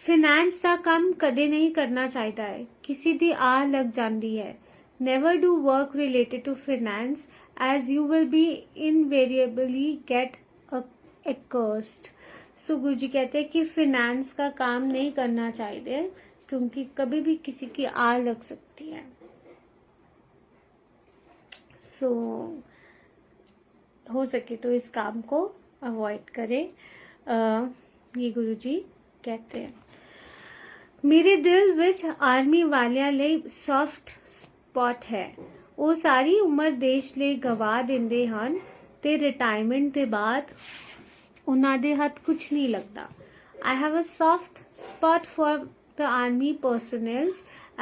फिनेंस का काम कदे नहीं करना चाहिए है, किसी दी आ लग जाती है। Never do work related to finance as you will be invariably get accursed. So Guru ji कहते हैं कि फिनेंस का काम नहीं करना चाहिए, क्योंकि कभी भी किसी की आ लग सकती है। सो हो सके तो इस काम को अवॉइड करें, ये गुरु जी कहते हैं। मेरे दिल विच आर्मी वालियां ਲਈ सॉफ्ट स्पॉट है, ਉਹ ਸਾਰੀ ਉਮਰ ਦੇਸ਼ ਲਈ ਗਵਾ ਦਿੰਦੇ ਹਨ ਤੇ ਰਿਟਾਇਰਮੈਂਟ ਦੇ ਬਾਅਦ ਉਹਨਾਂ ਦੇ ਹੱਥ ਕੁਝ ਨਹੀਂ ਲੱਗਦਾ। I have a soft spot for the army personnel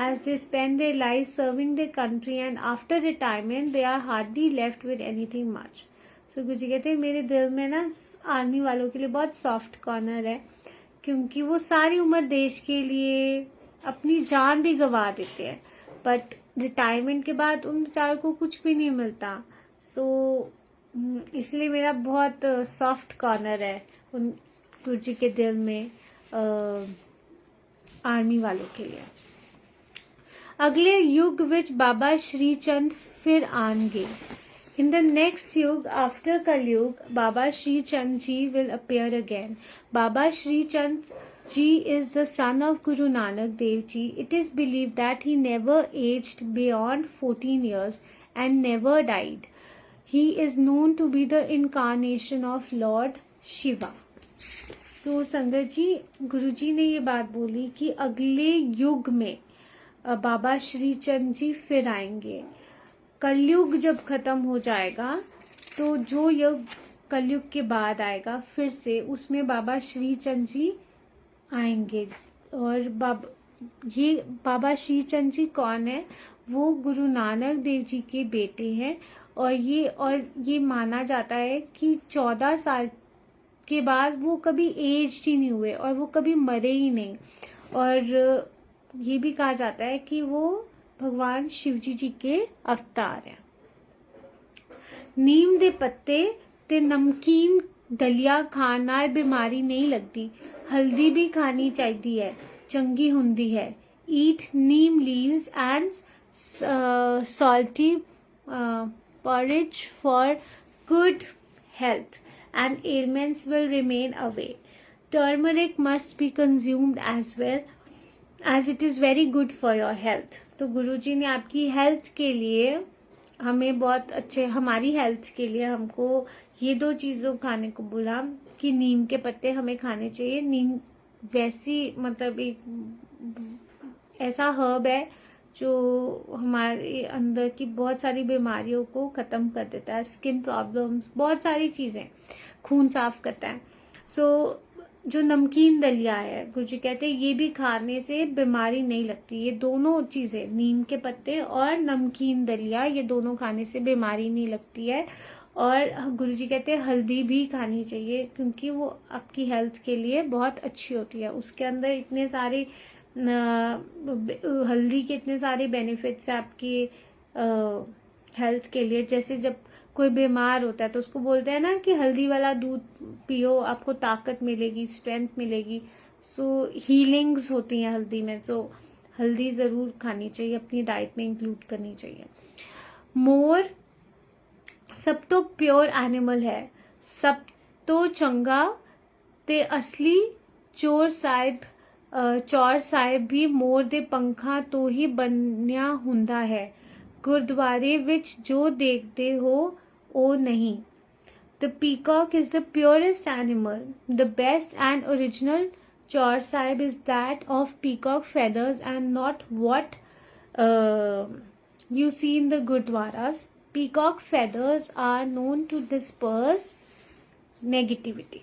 as they spend their lives serving their country and after retirement they are hardly left with anything much. So गुरु जी कहते हैं मेरे दिल में ना आर्मी वालों के लिए बहुत सॉफ्ट कॉर्नर है, क्योंकि वो सारी उम्र देश के लिए अपनी जान भी गंवा देते हैं, बट रिटायरमेंट के बाद उन बेचारों को कुछ भी नहीं मिलता। सो इसलिए मेरा बहुत सॉफ्ट कॉर्नर है उन गुरु जी के दिल में आर्मी वालों के लिए। अगले युग विच बाबा श्री चंद फिर आएंगे। In the next Yug, after Kalyug, Baba Shri Chand Ji will appear again. Baba Shri Chand Ji is the son of Guru Nanak Dev Ji. It is believed that he never aged beyond 14 years and never died. He is known to be the incarnation of Lord Shiva. तो संगत जी, गुरु जी ने ये बात बोली कि अगले युग में बाबा श्री चंद जी फिर आएंगे। कलयुग जब खत्म हो जाएगा तो जो युग कलयुग के बाद आएगा फिर से, उसमें बाबा श्री चंद जी आएंगे। और बाबा श्री चंद जी कौन है? वो गुरु नानक देव जी के बेटे हैं, और ये माना जाता है कि 14 साल के बाद वो कभी एज ही नहीं हुए और वो कभी मरे ही नहीं। और ये भी कहा जाता है कि वो भगवान शिवजी जी के अवतार हैं। नीम दे पत्ते ते नमकीन दलिया खाण नाल बीमारी नहीं लगती। हल्दी भी खानी चाहिए है, चंगी हुंदी है। Eat neem leaves and salty porridge for good health and ailments will remain away. Turmeric must be consumed as well as it is very good for your health. तो गुरुजी ने आपकी हेल्थ के लिए हमें बहुत अच्छे, हमारी हेल्थ के लिए हमको ये 2 चीज़ों खाने को बोला कि नीम के पत्ते हमें खाने चाहिए। नीम वैसी मतलब एक ऐसा हर्ब है जो हमारे अंदर की बहुत सारी बीमारियों को ख़त्म कर देता है, स्किन प्रॉब्लम्स, बहुत सारी चीज़ें, खून साफ करता है। सो जो नमकीन दलिया है, गुरुजी कहते हैं ये भी खाने से बीमारी नहीं लगती। ये दोनों चीज़ें, नीम के पत्ते और नमकीन दलिया, ये दोनों खाने से बीमारी नहीं लगती है। और गुरुजी कहते हैं हल्दी भी खानी चाहिए क्योंकि वो आपकी हेल्थ के लिए बहुत अच्छी होती है। उसके अंदर इतने सारे हल्दी के इतने सारे बेनिफिट्स है आपकी हेल्थ के लिए। जैसे जब कोई बीमार होता है तो उसको बोलते हैं ना कि हल्दी वाला दूध पियो, आपको ताकत मिलेगी, स्ट्रेंथ मिलेगी। सो हीलिंग्स होती हैं हल्दी में, तो हल्दी ज़रूर खानी चाहिए, अपनी डाइट में इंक्लूड करनी चाहिए। मोर सब तो प्योर एनिमल है, सब तो चंगा ते असली चोर ਸਾਹਿਬ भी मोर दे पंखा तो ही बनया हुंदा है। गुरुद्वारे विच जो देखते हो ओ नहीं। The peacock is the purest animal. The best and original Chaur Sahib is that of peacock feathers and not what you see in the Gurdwaras. Peacock feathers are known to disperse negativity.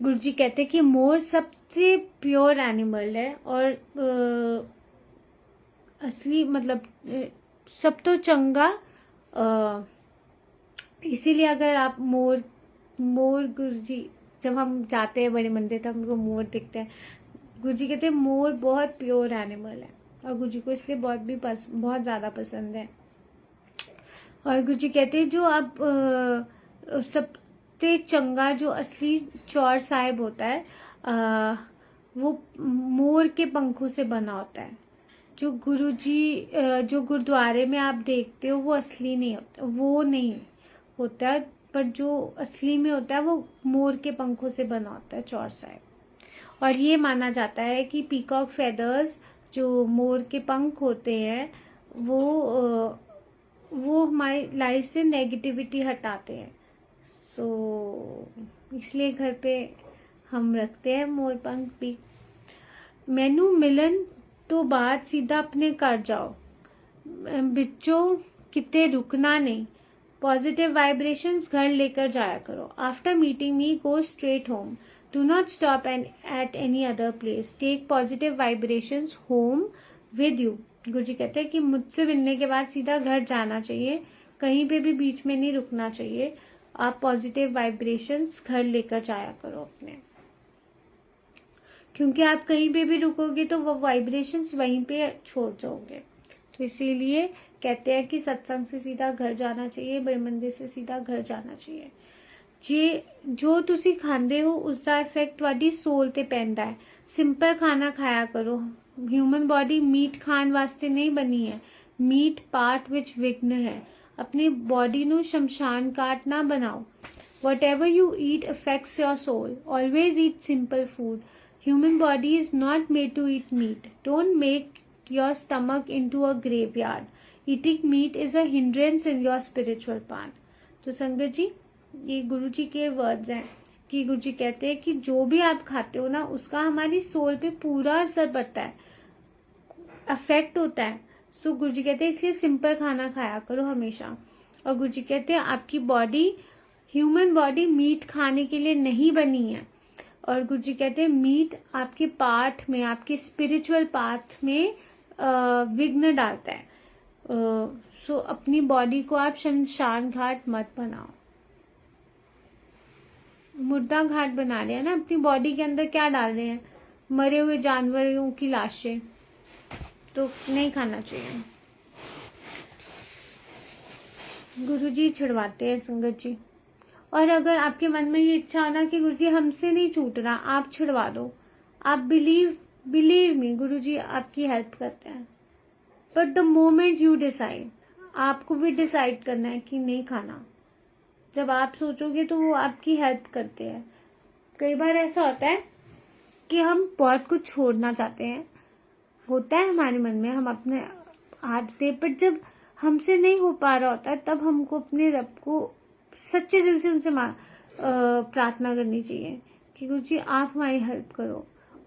गुरुजी कहते हैं कि मोर सबसे pure animal है और असली मतलब सब तो चंगा, इसीलिए अगर आप मोर गुरुजी, जब हम जाते हैं बड़े मंदिर तब हमको मोर दिखते हैं। गुरुजी कहते हैं मोर बहुत प्योर एनिमल है और गुरुजी को इसलिए बहुत ज़्यादा पसंद है। और गुरुजी कहते हैं जो आप सबसे चंगा जो असली चौर साहिब होता है वो मोर के पंखों से बना होता है। जो गुरुजी जो गुरुद्वारे में आप देखते हो वो असली नहीं होता, वो नहीं होता है, पर जो असली में होता है वो मोर के पंखों से बना होता है चौर साहिब। और ये माना जाता है कि पीकॉक फेदर्स जो मोर के पंख होते हैं वो हमारी लाइफ से नेगेटिविटी हटाते हैं। सो इसलिए घर पे हम रखते हैं मोर पंख भी। मैनू मिलन तो बाद सीधा अपने घर जाओ, बिच्चों किते रुकना नहीं। पॉजिटिव वाइब्रेशंस घर लेकर जाया करो। After meeting me go straight home, do not stop at any other place, take positive vibrations home with you. Guruji कहते हैं कि मुझसे मिलने के बाद सीधा घर जाना चाहिए, कहीं पे भी बीच में नहीं रुकना चाहिए। आप पॉजिटिव वाइब्रेशंस घर लेकर जाया करो अपने, क्योंकि आप कहीं पे भी रुकोगे तो वो वाइब्रेशंस वहीं पे छोड़ जाओगे। तो इसीलिए कहते हैं कि सत्संग से सीधा घर जाना चाहिए, बड़े मंदिर से सीधा घर जाना चाहिए। जो तुसी खांदे हो उसका इफेक्ट तुहाडी सोल ते पैंदा है। सिंपल खाना खाया करो। ह्यूमन बॉडी मीट खान वास्ते नहीं बनी है, मीट पार्ट विच विघ्न है। अपनी बॉडी नू शमशान घाट ना बनाओ। Whatever you eat affects your soul. Always eat simple food. Human body is not made to eat meat. Don't make your stomach into a graveyard. Eating meat is a hindrance in your spiritual path. तो संगत जी, ये गुरु जी के words हैं कि गुरु जी कहते हैं कि जो भी आप खाते हो ना उसका हमारी सोल पे पूरा असर पड़ता है, अफेक्ट होता है। सो गुरु जी कहते हैं इसलिए सिंपल खाना खाया करो हमेशा। और गुरु जी कहते हैं आपकी बॉडी, ह्यूमन बॉडी मीट खाने के लिए नहीं बनी है। और गुरु जी कहते हैं मीट आपके पाथ में, आपके स्पिरिचुअल पाथ में विघ्न डालता है। सो अपनी बॉडी को आप शमशान घाट मत बनाओ। मुर्दा घाट बना रहे हैं ना, अपनी बॉडी के अंदर क्या डाल रहे हैं, मरे हुए जानवरों की लाशें, तो नहीं खाना चाहिए। गुरु जी छिड़वाते हैं संगत जी। और अगर आपके मन में ये इच्छा हो ना कि गुरुजी हमसे नहीं छूटना, आप छिड़वा दो। आप बिलीव मी, गुरुजी आपकी हेल्प करते हैं। But the moment you decide, आपको भी डिसाइड करना है कि नहीं खाना। जब आप सोचोगे तो वो आपकी हेल्प करते हैं। कई बार ऐसा होता है कि हम बहुत कुछ छोड़ना चाहते हैं, होता है हमारे मन में, हम अपने आदतें, पर जब हमसे नहीं हो पा रहा होता, तब हमको अपने रब को सच्चे दिल से उनसे प्रार्थना करनी चाहिए कि गुरु जी आप हमारी हेल्प करो।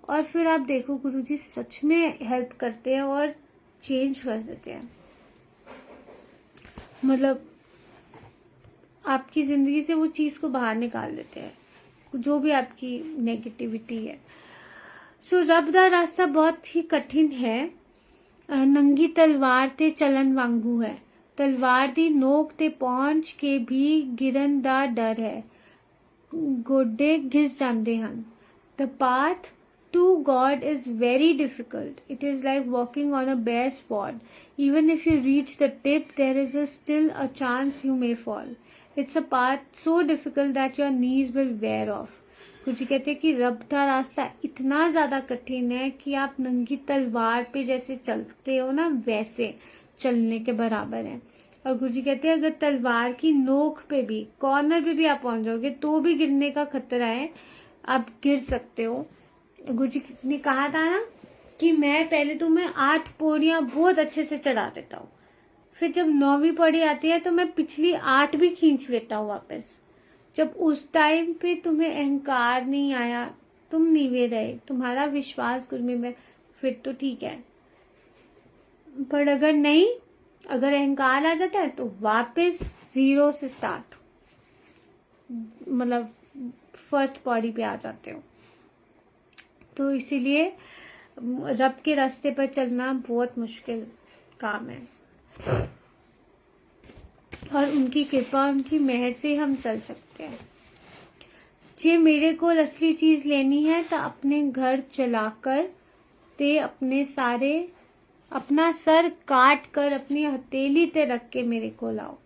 और फिर आप देखो गुरु जी सच में हेल्प करते हैं और चेंज कर देते हैं। मतलब आपकी जिंदगी से वो चीज को बाहर निकाल देते हैं, जो भी आपकी नेगेटिविटी है। सो रब दा रास्ता बहुत ही कठिन है। नंगी तलवार ते चलन वांगू है, तलवार दी नोक ते पहुंच के भी गिरन दा डर है, गोडे घिस जाते हैं। The path to God is very difficult. It is like walking on a bare spot. Even if you reach the tip, there is still a chance you may fall. It's a path so difficult that your knees will wear off. कुछ कहते हैं कि रब का रास्ता इतना ज़्यादा कठिन है कि आप नंगी तलवार पे जैसे चलते हो ना, वैसे चलने के बराबर है। और गुरु जी कहते हैं अगर तलवार की नोक पे भी, कॉर्नर पे भी आप पहुंच जाओगे तो भी गिरने का खतरा है, आप गिर सकते हो। गुरु जी ने कहा था ना कि मैं पहले तुम्हें 8 पौड़ियां बहुत अच्छे से चढ़ा देता हूँ, फिर जब 9वीं पौड़ी आती है तो मैं पिछली 8 भी खींच लेता हूँ वापस। जब उस टाइम पे तुम्हें अहंकार नहीं आया, तुम नीवे रहे, तुम्हारा विश्वास गुरु में, फिर तो ठीक है। पर अगर नहीं, अगर अहंकार आ जाता है तो वापस 0 से स्टार्ट, मतलब फर्स्ट पौड़ी पे आ जाते हो। तो इसीलिए रब के रास्ते पर चलना बहुत मुश्किल काम है, और उनकी कृपा, उनकी मेहर से हम चल सकते हैं। जे मेरे को असली चीज लेनी है तो अपने घर चलाकर ते अपना सर काट कर अपनी हथेली ते रख के मेरे को लाओ।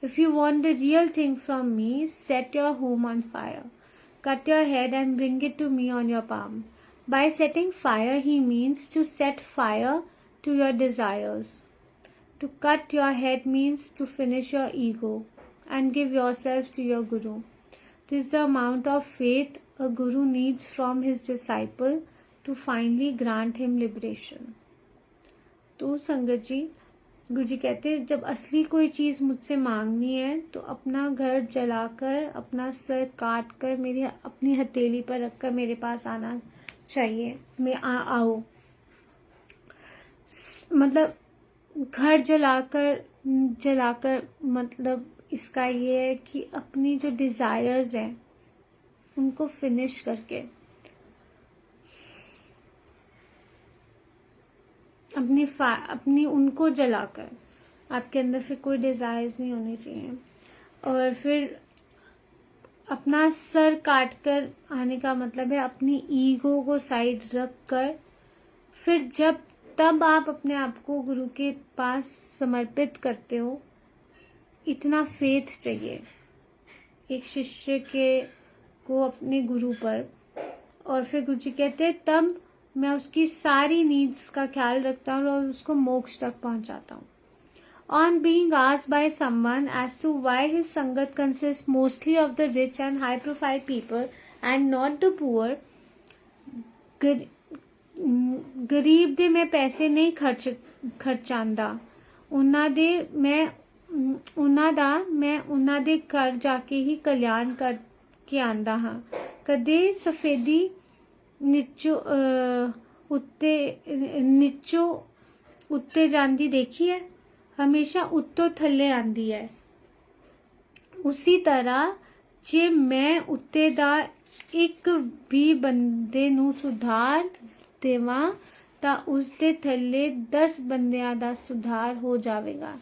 If you want the real thing from me, set your home on fire, cut your head and bring it to me on your palm. By setting fire, he means to set fire to your desires. To cut your head means to finish your ego and give yourself to your Guru. This is the amount of faith a Guru needs from his disciple to finally grant him liberation. तो संगत जी, गुरु जी कहते हैं जब असली कोई चीज मुझसे मांगनी है तो अपना घर जलाकर, अपना सर काट कर, मेरी अपनी हथेली पर रखकर मेरे पास आना चाहिए। मैं आओ, मतलब घर जलाकर मतलब इसका ये है कि अपनी जो डिजायर्स हैं उनको फिनिश करके, अपनी उनको जलाकर, आपके अंदर फिर कोई डिजायर्स नहीं होने चाहिए। और फिर अपना सर काट कर आने का मतलब है अपनी ईगो को साइड रख कर, फिर तब आप अपने आप को गुरु के पास समर्पित करते हो। इतना फेथ चाहिए एक शिष्य को अपने गुरु पर। और फिर गुरु जी कहते हैं तब मैं उसकी सारी नीड्स का ख्याल रखता हूँ और उसको मोक्ष तक पहुंचाता हूँ। On being asked by someone as to why his sangat consists mostly of the rich and high-profile people and not the poor, गरीब दे मैं पैसे नहीं खर्चांदा, उन्ना दे घर जाके ही कल्याण करके आंदा हाँ। कदे सफेदी नीचो उत्ते जांदी देखी है, हमेशा उत्तो थल्ले आंदी है। उसी तरह जे मैं उत्ते दा एक भी बंदे नू सुधार देवा ता उस दे थल्ले 10 बंदियां दा सुधार हो जावेगा।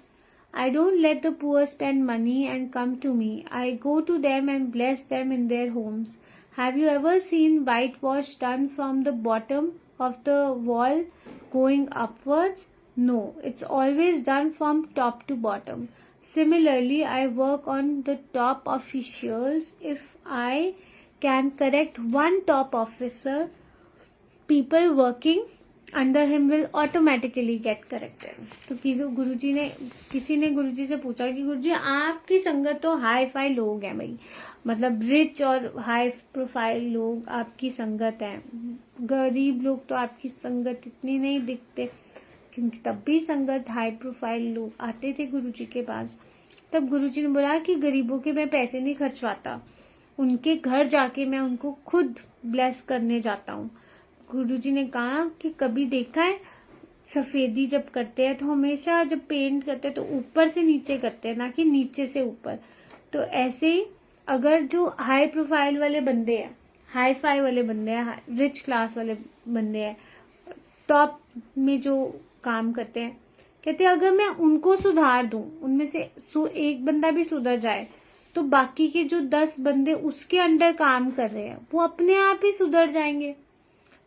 I don't let the poor spend money and come to me. I go to them and bless them in their homes. Have you ever seen whitewash done from the bottom of the wall going upwards? No, it's always done from top to bottom. Similarly, I work on the top officials. If I can correct one top officer, people working under him will automatically get corrected. तो किसी ने गुरुजी से पूछा कि गुरुजी आपकी संगत तो hi fi लोग हैं भाई, मतलब रिच और हाई प्रोफाइल लोग आपकी संगत हैं, गरीब लोग तो आपकी संगत इतनी नहीं दिखते, क्योंकि तब भी संगत हाई प्रोफाइल लोग आते थे गुरुजी के पास। तब गुरुजी ने बोला कि गरीबों के मैं पैसे नहीं खर्चवाता, उनके घर जाके मैं उनको खुद ब्लेस करने जाता हूँ। गुरुजी ने कहा कि कभी देखा है सफेदी जब करते हैं तो हमेशा जब पेंट करते हैं तो ऊपर से नीचे करते हैं, ना कि नीचे से ऊपर। तो ऐसे ही अगर जो हाई प्रोफाइल वाले बंदे हैं, हाई फाई वाले बंदे हैं, रिच क्लास वाले बंदे हैं, टॉप में जो काम करते हैं, कहते हैं अगर मैं उनको सुधार दूं, उनमें से एक बंदा भी सुधर जाए तो बाकी के जो 10 बंदे उसके अंडर काम कर रहे हैं वो अपने आप ही सुधर जाएंगे।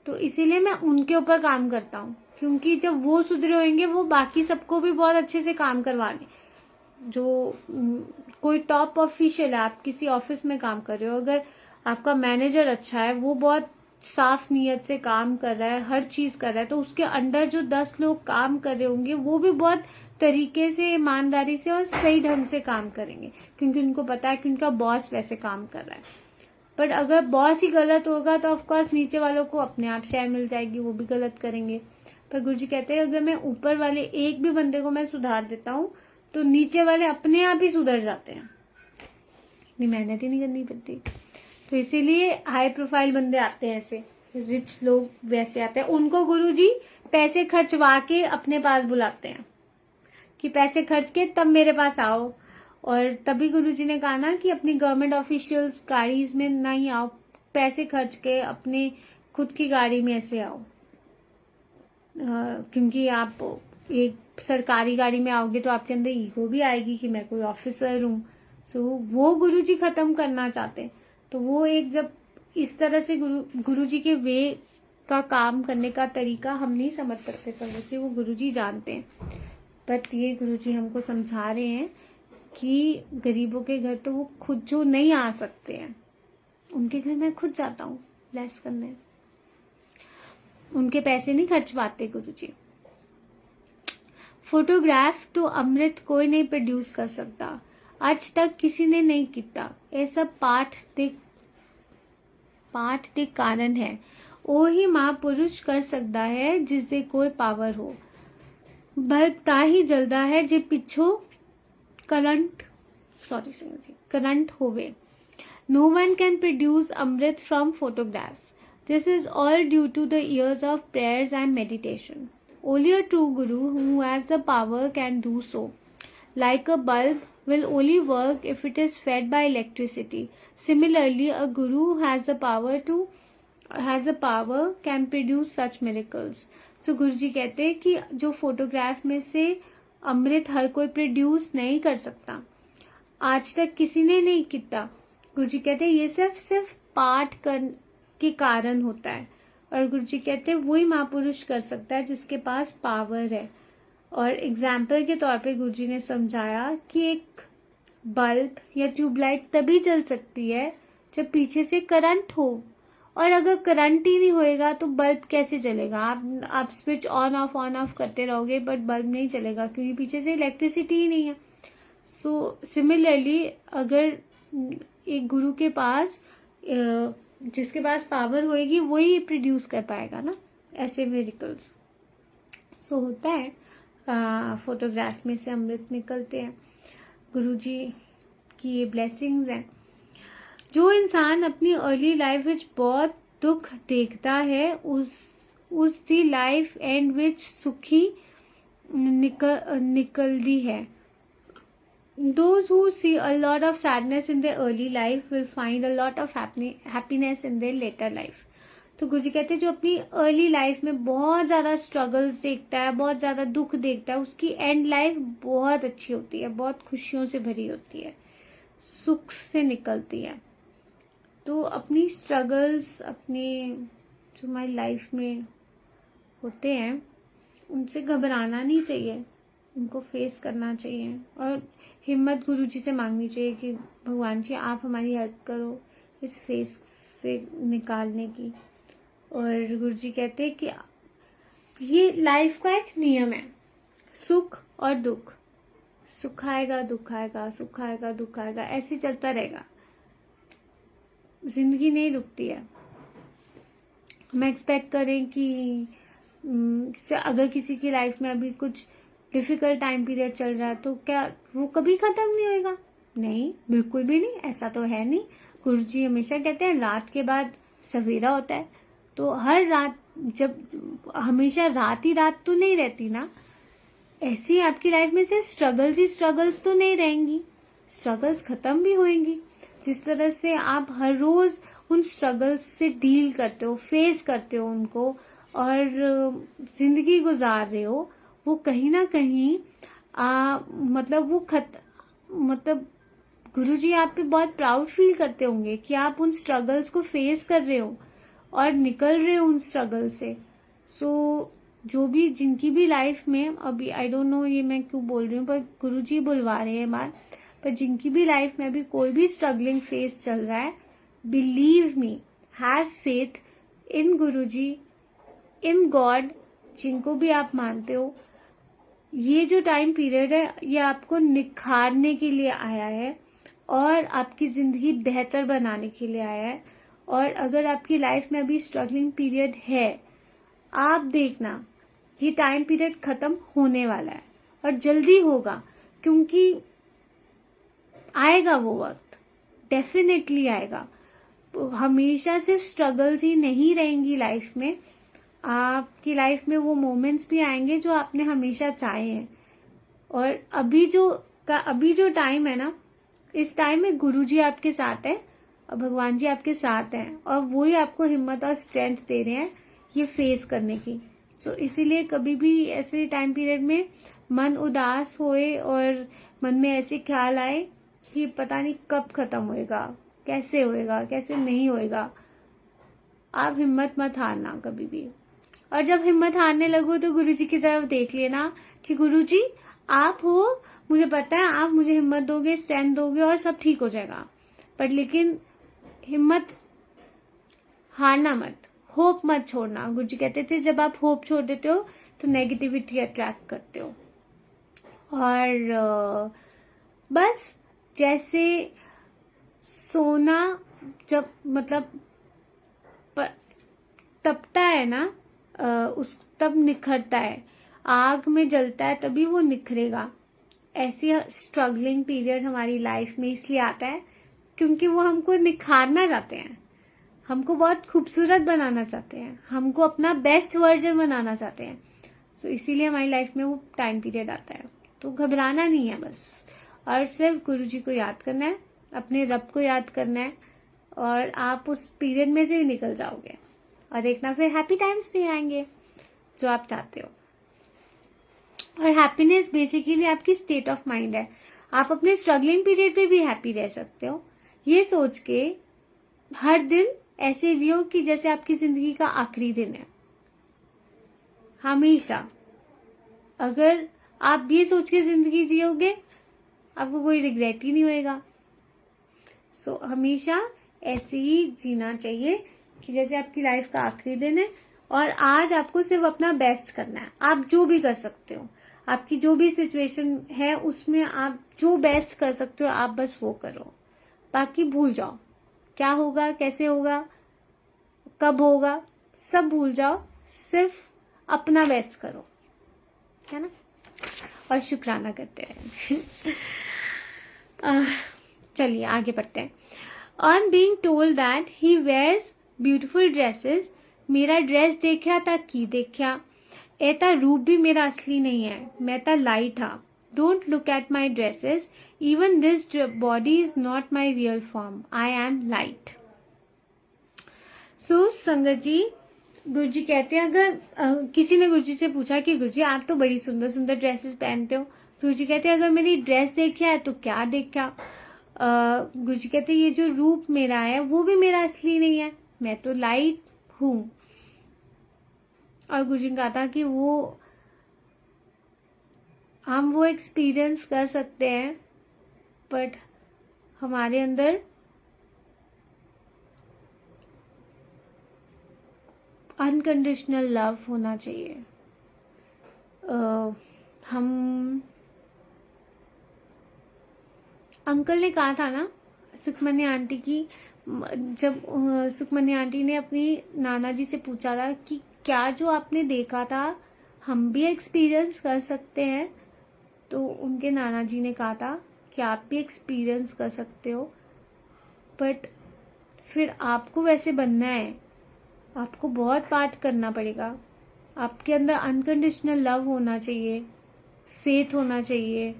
तो इसीलिए मैं उनके ऊपर काम करता हूँ, क्योंकि जब वो सुधरे होंगे वो बाकी सबको भी बहुत अच्छे से काम करवाने। जो कोई टॉप ऑफिशियल है, आप किसी ऑफिस में काम कर रहे हो, अगर आपका मैनेजर अच्छा है, वो बहुत साफ नीयत से काम कर रहा है, हर चीज कर रहा है, तो उसके अंडर जो 10 लोग काम कर रहे होंगे वो भी बहुत तरीके से, ईमानदारी से और सही ढंग से काम करेंगे, क्योंकि उनको पता है कि उनका बॉस वैसे काम कर रहा है। बट अगर बॉस ही गलत होगा तो ऑफकोर्स नीचे वालों को अपने आप शेयर मिल जाएगी, वो भी गलत करेंगे। पर गुरुजी कहते हैं अगर मैं ऊपर वाले एक भी बंदे को मैं सुधार देता हूँ तो नीचे वाले अपने आप ही सुधर जाते हैं, इतनी मेहनत ही नहीं करनी पड़ती। तो इसीलिए हाई प्रोफाइल बंदे आते हैं, ऐसे रिच लोग वैसे आते हैं, उनको गुरुजी पैसे खर्चवा के अपने पास बुलाते हैं कि पैसे खर्च के तब मेरे पास आओ। और तभी गुरुजी ने कहा ना कि अपनी गवर्नमेंट ऑफिशियल्स गाड़ीज में नहीं आओ, पैसे खर्च के अपने खुद की गाड़ी में ऐसे आओ, क्योंकि आप एक सरकारी गाड़ी में आओगे तो आपके अंदर ईगो भी आएगी कि मैं कोई ऑफिसर हूँ। सो वो गुरुजी खत्म करना चाहते हैं। तो वो एक जब इस तरह से गुरुजी के वे का काम करने का तरीका हम नहीं समझ सकते समझे, वो गुरुजी जानते हैं। बट ये गुरुजी हमको समझा रहे हैं कि गरीबों के घर तो वो खुद जो नहीं आ सकते हैं, उनके घर मैं खुद जाता हूँ ब्लेस करने, उनके पैसे नहीं खर्चवाते गुरुजी। फोटोग्राफ तो अमृत कोई नहीं प्रोड्यूस कर सकता, आज तक किसी ने नहीं किया। ये सब पाठ दे कारण है, ओ ही महापुरुष कर सकता है जिससे कोई पावर हो। बल्ब ता ही जलदा है जे पिछो करंट होवे। No one can produce Amrit from photographs. This is all due to the years of prayers and meditation. Only a true Guru who has the power can do so. Like a bulb will only work if it is fed by electricity. Similarly, a Guru who has the power can produce such miracles. So गुरुजी कहते हैं कि जो photograph में से अमृत हर कोई produce नहीं कर सकता, आज तक किसी ने नहीं किया। गुरुजी कहते हैं ये सिर्फ पाठ के कारण होता है, और गुरुजी कहते हैं वही महापुरुष कर सकता है जिसके पास पावर है। और एग्जाम्पल के तौर पे गुरुजी ने समझाया कि एक बल्ब या ट्यूबलाइट तभी चल सकती है जब पीछे से करंट हो, और अगर करंट ही नहीं होएगा तो बल्ब कैसे चलेगा। आप स्विच ऑन ऑफ करते रहोगे बट बल्ब नहीं चलेगा, क्योंकि पीछे से इलेक्ट्रिसिटी ही नहीं है। सो सिमिलरली अगर एक गुरु के पास जिसके पास पावर होएगी वही प्रोड्यूस कर पाएगा ना ऐसे मिरेकल्स। सो होता है, फोटोग्राफ में से अमृत निकलते हैं। गुरुजी की ये ब्लेसिंग्स हैं। जो इंसान अपनी अर्ली लाइफ विच बहुत दुख देखता है उस दी लाइफ एंड विच सुखी निकलती है। Those who see a lot of sadness in their early life will find a lot of happiness in their later life. तो गुरुजी कहते हैं जो अपनी अर्ली लाइफ में बहुत ज्यादा स्ट्रगल्स देखता है, बहुत ज्यादा दुख देखता है, उसकी एंड लाइफ बहुत अच्छी होती है, बहुत खुशियों से भरी होती है, सुख से निकलती है। तो अपनी स्ट्रगल्स अपनी जो हमारी लाइफ में होते हैं उनसे घबराना नहीं चाहिए, उनको फेस करना चाहिए और हिम्मत गुरुजी से मांगनी चाहिए कि भगवान जी आप हमारी हेल्प करो इस फेस से निकालने की। और गुरुजी कहते हैं कि ये लाइफ का एक नियम है, सुख और दुख, सुख आएगा दुख आएगा, सुख आएगा दुख आएगा, ऐसे चलता रहेगा, जिंदगी नहीं रुकती है। हम एक्सपेक्ट करें कि अगर किसी की लाइफ में अभी कुछ डिफिकल्ट टाइम पीरियड चल रहा है तो क्या वो कभी खत्म नहीं होएगा? नहीं, बिल्कुल भी नहीं, ऐसा तो है नहीं। गुरुजी हमेशा कहते हैं रात के बाद सवेरा होता है। तो हर रात, जब हमेशा रात ही रात तो नहीं रहती ना। ऐसी आपकी लाइफ में सिर्फ स्ट्रगल्स ही स्ट्रगल्स तो नहीं रहेंगी, स्ट्रगल्स खत्म भी होंगी। जिस तरह से आप हर रोज उन स्ट्रगल्स से डील करते हो, फेस करते हो उनको, और जिंदगी गुजार रहे हो, वो कहीं ना कहीं मतलब मतलब गुरुजी आप पे बहुत प्राउड फील करते होंगे कि आप उन स्ट्रगल्स को फेस कर रहे हो और निकल रहे हो उन स्ट्रगल से। सो जो भी जिनकी भी लाइफ में अभी, आई डोंट नो ये मैं क्यों बोल रही हूँ, पर गुरुजी बुलवा रहे हैं बात, पर जिनकी भी लाइफ में अभी कोई भी स्ट्रगलिंग फेस चल रहा है, believe me, have faith in Guruji, in God, जिनको भी आप मानते हो। ये जो टाइम पीरियड है ये आपको निखारने के लिए आया है और आपकी जिंदगी बेहतर बनाने के लिए आया है। और अगर आपकी लाइफ में अभी स्ट्रगलिंग पीरियड है, आप देखना ये टाइम पीरियड खत्म होने वाला है और जल्दी होगा, क्योंकि आएगा वो वक्त, डेफिनेटली आएगा। हमेशा सिर्फ स्ट्रगल्स ही नहीं रहेंगी लाइफ में, आपकी लाइफ में वो मोमेंट्स भी आएंगे जो आपने हमेशा चाहे हैं। और अभी जो टाइम है ना, इस टाइम में गुरुजी आपके साथ है और भगवान जी आपके साथ हैं, और वो ही आपको हिम्मत और स्ट्रेंथ दे रहे हैं ये फेस करने की। सो इसीलिए कभी भी ऐसे टाइम पीरियड में मन उदास होए और मन में ऐसे ख्याल आए कि पता नहीं कब खत्म होएगा, कैसे नहीं होएगा, आप हिम्मत मत हारना कभी भी। और जब हिम्मत हारने लगो तो गुरुजी की तरफ देख लेना कि गुरुजी आप हो, मुझे पता है आप मुझे हिम्मत दोगे, स्ट्रेंथ दोगे और सब ठीक हो जाएगा, पर लेकिन हिम्मत हारना मत, होप मत छोड़ना। गुरुजी कहते थे जब आप होप छोड़ देते हो तो नेगेटिविटी अट्रैक्ट करते हो। और बस जैसे सोना जब मतलब तपता है ना, उस तब निखरता है, आग में जलता है तभी वो निखरेगा। ऐसी स्ट्रगलिंग पीरियड हमारी लाइफ में इसलिए आता है क्योंकि वो हमको निखारना चाहते हैं, हमको बहुत खूबसूरत बनाना चाहते हैं, हमको अपना बेस्ट वर्जन बनाना चाहते हैं। सो इसीलिए हमारी लाइफ में वो टाइम पीरियड आता है। तो घबराना नहीं है बस, और सिर्फ गुरुजी को याद करना है, अपने रब को याद करना है, और आप उस पीरियड में से भी निकल जाओगे और देखना फिर हैप्पी टाइम्स भी आएंगे जो आप चाहते हो। और हैप्पीनेस बेसिकली आपकी स्टेट ऑफ माइंड है। आप अपने स्ट्रगलिंग पीरियड पे भी हैप्पी रह सकते हो, ये सोच के हर दिन ऐसे जियो कि जैसे आपकी जिंदगी का आखिरी दिन है। हमेशा अगर आप ये सोच के जिंदगी जियोगे, आपको कोई रिग्रेट ही नहीं होएगा। सो हमेशा ऐसे ही जीना चाहिए कि जैसे आपकी लाइफ का आखिरी दिन है, और आज आपको सिर्फ अपना बेस्ट करना है। आप जो भी कर सकते हो, आपकी जो भी सिचुएशन है उसमें आप जो बेस्ट कर सकते हो आप बस वो करो, बाकी भूल जाओ। क्या होगा, कैसे होगा, कब होगा, सब भूल जाओ, सिर्फ अपना बेस्ट करो, है ना। और शुक्राना करते हैं। चलिए आगे बढ़ते हैं। On being told that he wears beautiful dresses, मेरा ड्रेस देखा ता की देखा, एता रूप भी मेरा असली नहीं है, मैं ता लाइट हा। Don't look at my dresses, even this body is not my real form, I am light. So sangat ji, गुरुजी कहते हैं, अगर किसी ने गुरुजी से पूछा कि गुरुजी आप तो बड़ी सुंदर सुंदर ड्रेसेस पहनते हो, गुरुजी कहते हैं अगर मेरी ड्रेस देखा है तो क्या देखा। गुरुजी कहते हैं ये जो रूप मेरा है वो भी मेरा असली नहीं है, मैं तो लाइट हूँ। और गुरुजी ने कहा था कि हम वो एक्सपीरियंस कर सकते हैं, बट हमारे अंदर अनकंडीशनल लव होना चाहिए। हम अंकल ने कहा था ना सुखमनी आंटी की, जब सुखमनी आंटी ने अपनी नाना जी से पूछा था कि क्या जो आपने देखा था हम भी एक्सपीरियंस कर सकते हैं? तो उनके नाना जी ने कहा था कि आप भी एक्सपीरियंस कर सकते हो, बट फिर आपको वैसे बनना है, आपको बहुत पाठ करना पड़ेगा। आपके अंदर अनकंडीशनल लव होना चाहिए, फेथ होना चाहिए।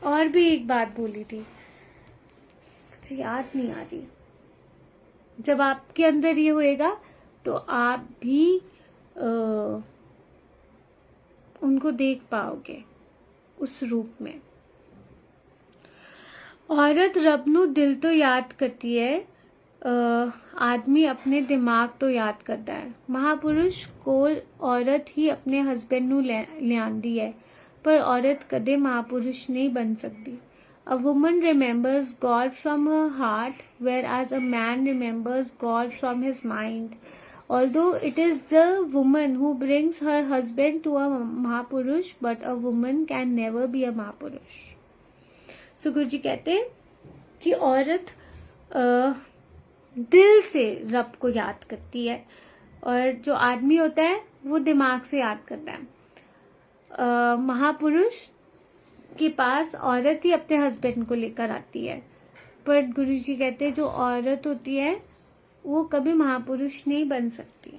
और भी एक बात बोली थी, मुझे याद नहीं आ रही। जब आपके अंदर ये होएगा तो आप भी उनको देख पाओगे उस रूप में। औरत रब ਨੂੰ दिल तो याद करती है, आदमी अपने दिमाग तो याद करता है। महापुरुष कोल औरत ही अपने हस्बैंड ਨੂੰ ਲਿਆਂਦੀ ਹੈ, पर औरत कदे महापुरुष नहीं बन सकती। A woman remembers God from her heart, whereas a man remembers God from his mind. Although it is the woman who brings her husband to a Mahapurush, but a woman can never be a Mahapurush. So गुरु जी कहते हैं कि औरत दिल से रब को याद करती है, और जो आदमी होता है वो दिमाग से याद करता है। महापुरुष के पास औरत ही अपने हस्बैंड को लेकर आती है, पर गुरु जी कहते हैं जो औरत होती है वो कभी महापुरुष नहीं बन सकती।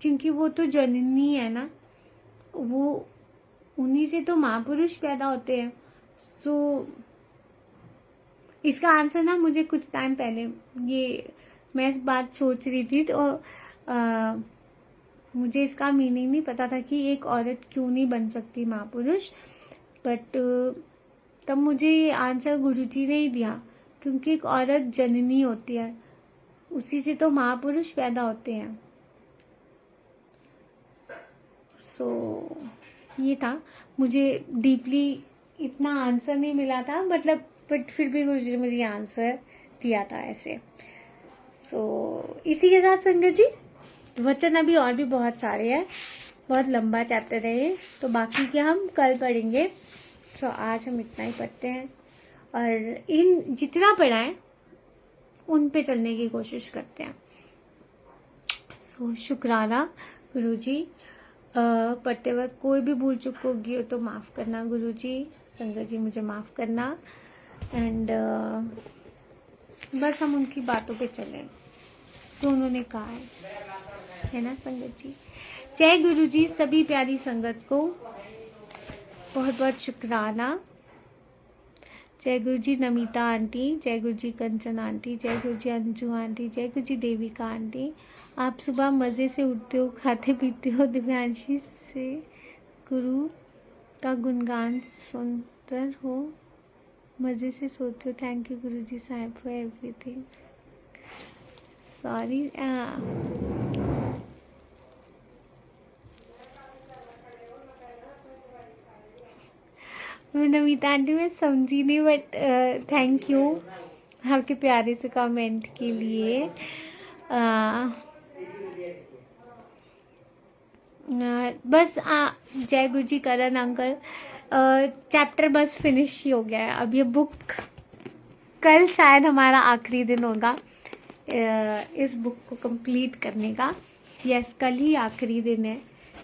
क्योंकि वो तो जननी है ना, वो उन्हीं से तो महापुरुष पैदा होते हैं। सो इसका आंसर ना मुझे कुछ टाइम पहले ये मैं बात सोच रही थी, तो मुझे इसका मीनिंग नहीं पता था कि एक औरत क्यों नहीं बन सकती महापुरुष, बट तब मुझे ये आंसर गुरुजी ने ही दिया, क्योंकि एक औरत जननी होती है, उसी से तो महापुरुष पैदा होते हैं। सो ये था, मुझे डीपली इतना आंसर नहीं मिला था, मतलब बट फिर भी गुरुजी ने मुझे आंसर दिया था ऐसे। सो इसी के साथ संगत जी वचन अभी और भी बहुत सारे हैं, बहुत लंबा चैप्टर है ये, तो बाकी के हम कल पढ़ेंगे। सो आज हम इतना ही पढ़ते हैं, और इन जितना पढ़ा है उन पे चलने की कोशिश करते हैं। सो शुक्राना गुरुजी। पढ़ते वक्त कोई भी भूल चुक होगी हो तो माफ़ करना गुरुजी, संगत जी मुझे माफ़ करना। एंड बस हम उनकी बातों पे चलें जो उन्होंने कहा है ना संगत जी। जय गुरु जी। सभी प्यारी संगत को बहुत बहुत शुक्राना। जय गुरु जी नमिता आंटी, जय गुरु जी कंचन आंटी, जय गुरु जी अंजू आंटी, जय गुरु जी देविका आंटी। आप सुबह मज़े से उठते हो, खाते पीते हो, दिव्यांशी से गुरु का गुणगान सुनते हो, मज़े से सोते हो। थैंक यू गुरु जी साहब for everything. Sorry Namita aunty मैं समझी नहीं, बट थैंक यू आपके प्यारे से कमेंट के लिए। बस जय गुरु जी करण अंकल, चैप्टर बस फिनिश ही हो गया है। अब ये बुक कल शायद हमारा आखिरी दिन होगा इस बुक को कंप्लीट करने का। यस, कल ही आखिरी दिन है,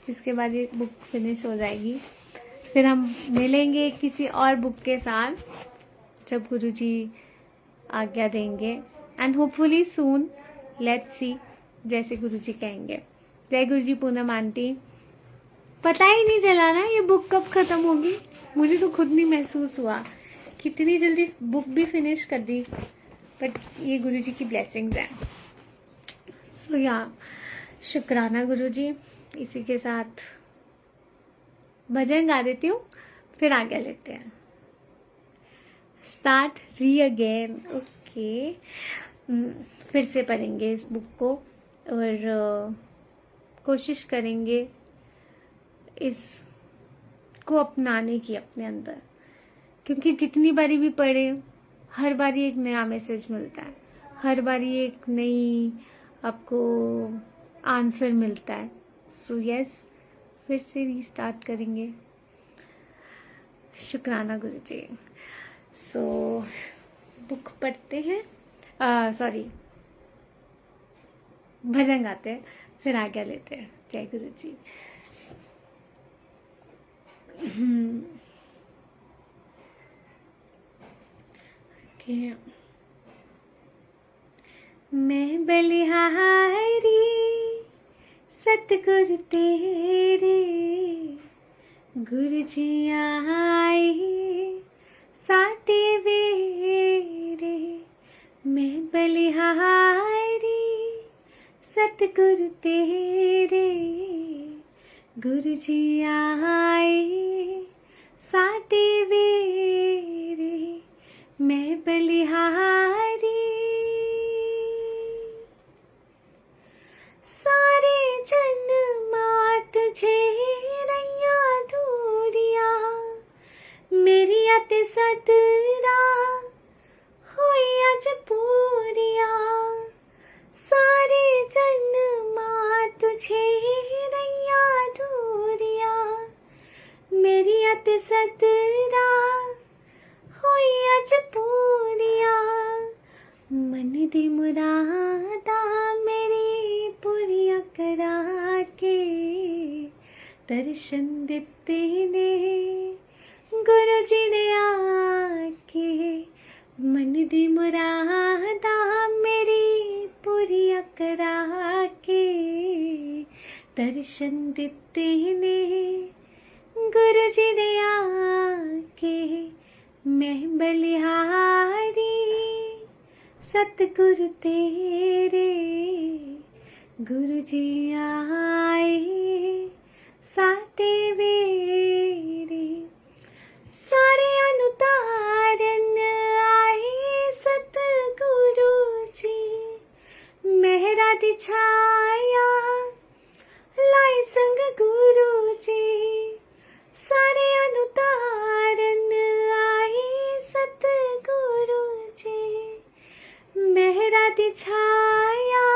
इसके बाद ये बुक फिनिश हो जाएगी। फिर हम मिलेंगे किसी और बुक के साथ जब गुरुजी आज्ञा देंगे, and hopefully soon, let's see, जैसे गुरुजी कहेंगे। जय गुरुजी पूनम आंटी। पता ही नहीं चला ना ये बुक कब खत्म होगी, मुझे तो खुद नहीं महसूस हुआ कितनी जल्दी बुक भी फिनिश कर दी, बट ये गुरुजी की ब्लेसिंग्स हैं। सो या शुक्राना गुरुजी। इसी के साथ भजन गा देती हूँ, फिर आगे लेते हैं। स्टार्ट री अगेन। ओके, फिर से पढ़ेंगे इस बुक को, और कोशिश करेंगे इसको अपनाने की अपने अंदर, क्योंकि जितनी बारी भी पढ़े हर बारी एक नया मैसेज मिलता है, हर बारी एक नई आपको आंसर मिलता है। सो यस, फिर से रीस्टार्ट करेंगे। शुक्राना गुरुजी। सो बुक पढ़ते हैं, सॉरी भजन गाते हैं, फिर आज्ञा लेते हैं। जय गुरु जी। मैं बलिहारी सतगुरु तेरे, गुरु जी आए साटे वेरे। मैं बलिहारी सतगुरु तेरे, गुरु जी आए साटे वेरे। मैं बलिहारी सारे जन्मा तुझे रैया दूरिया, मेरी अत सतरा होई अज पूरिया। सारे जन्मा तुझे रैया दूरिया, मेरी अत सतरा होई अज पूरिया। मन दी मुरादा मेरी पूरिया करा के, दर्शन दिते ने गुरु जी ने आके। मन दी मुरादा मेरी पूरिया करा के, दर्शन दिते ने गुरु जी ने आके। मैं बलिहारी सतगुरु तेरे, गुरु जी आए साटे वेरे। सारे अनुतारन आए सतगुरु जी, मेहरा दी छाया लाई संग गुरु जी। सारे अनुतारन आए सतगुरु जी, मेहरा दी छाया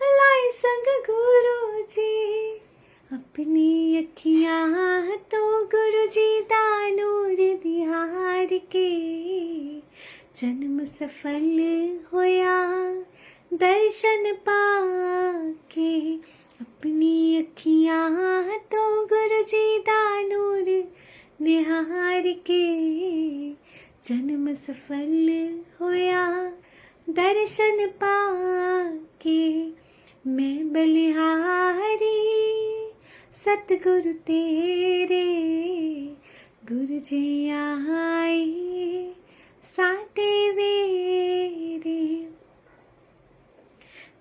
लाई संग गुरु जी। अपनी अखियां तो गुरु जी दा नूर दिहार के, जन्म सफल होया दर्शन पाके। अपनी अखियां तो गुरु जी दा नूर निहार के, जन्म सफल होया दर्शन पाके। मैं बलिहारी सतगुरु तेरे, गुरु जी आए साटे वेरे।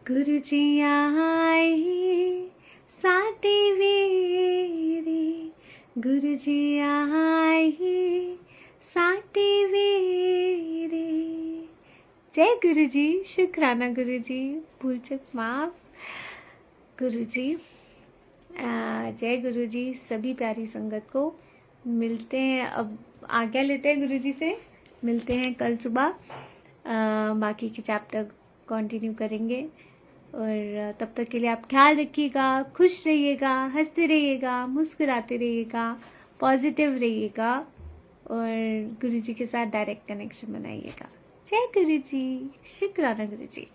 गुरु जी आए साटे वेरे, गुरु जी आए साटे वेरे। जय गुरु जी, शुक्राना गुरु जी, भूल चूक माफ गुरु जी। जय गुरु जी सभी प्यारी संगत को। मिलते हैं, अब आज्ञा लेते हैं गुरु जी से, मिलते हैं कल सुबह। बाकी के चैप्टर कंटिन्यू करेंगे, और तब तक के लिए आप ख्याल रखिएगा, खुश रहिएगा, हंसते रहिएगा, मुस्कुराते रहिएगा, पॉजिटिव रहिएगा, और गुरु जी के साथ डायरेक्ट कनेक्शन बनाइएगा। जय गुरु जी, शुक्राना गुरु जी।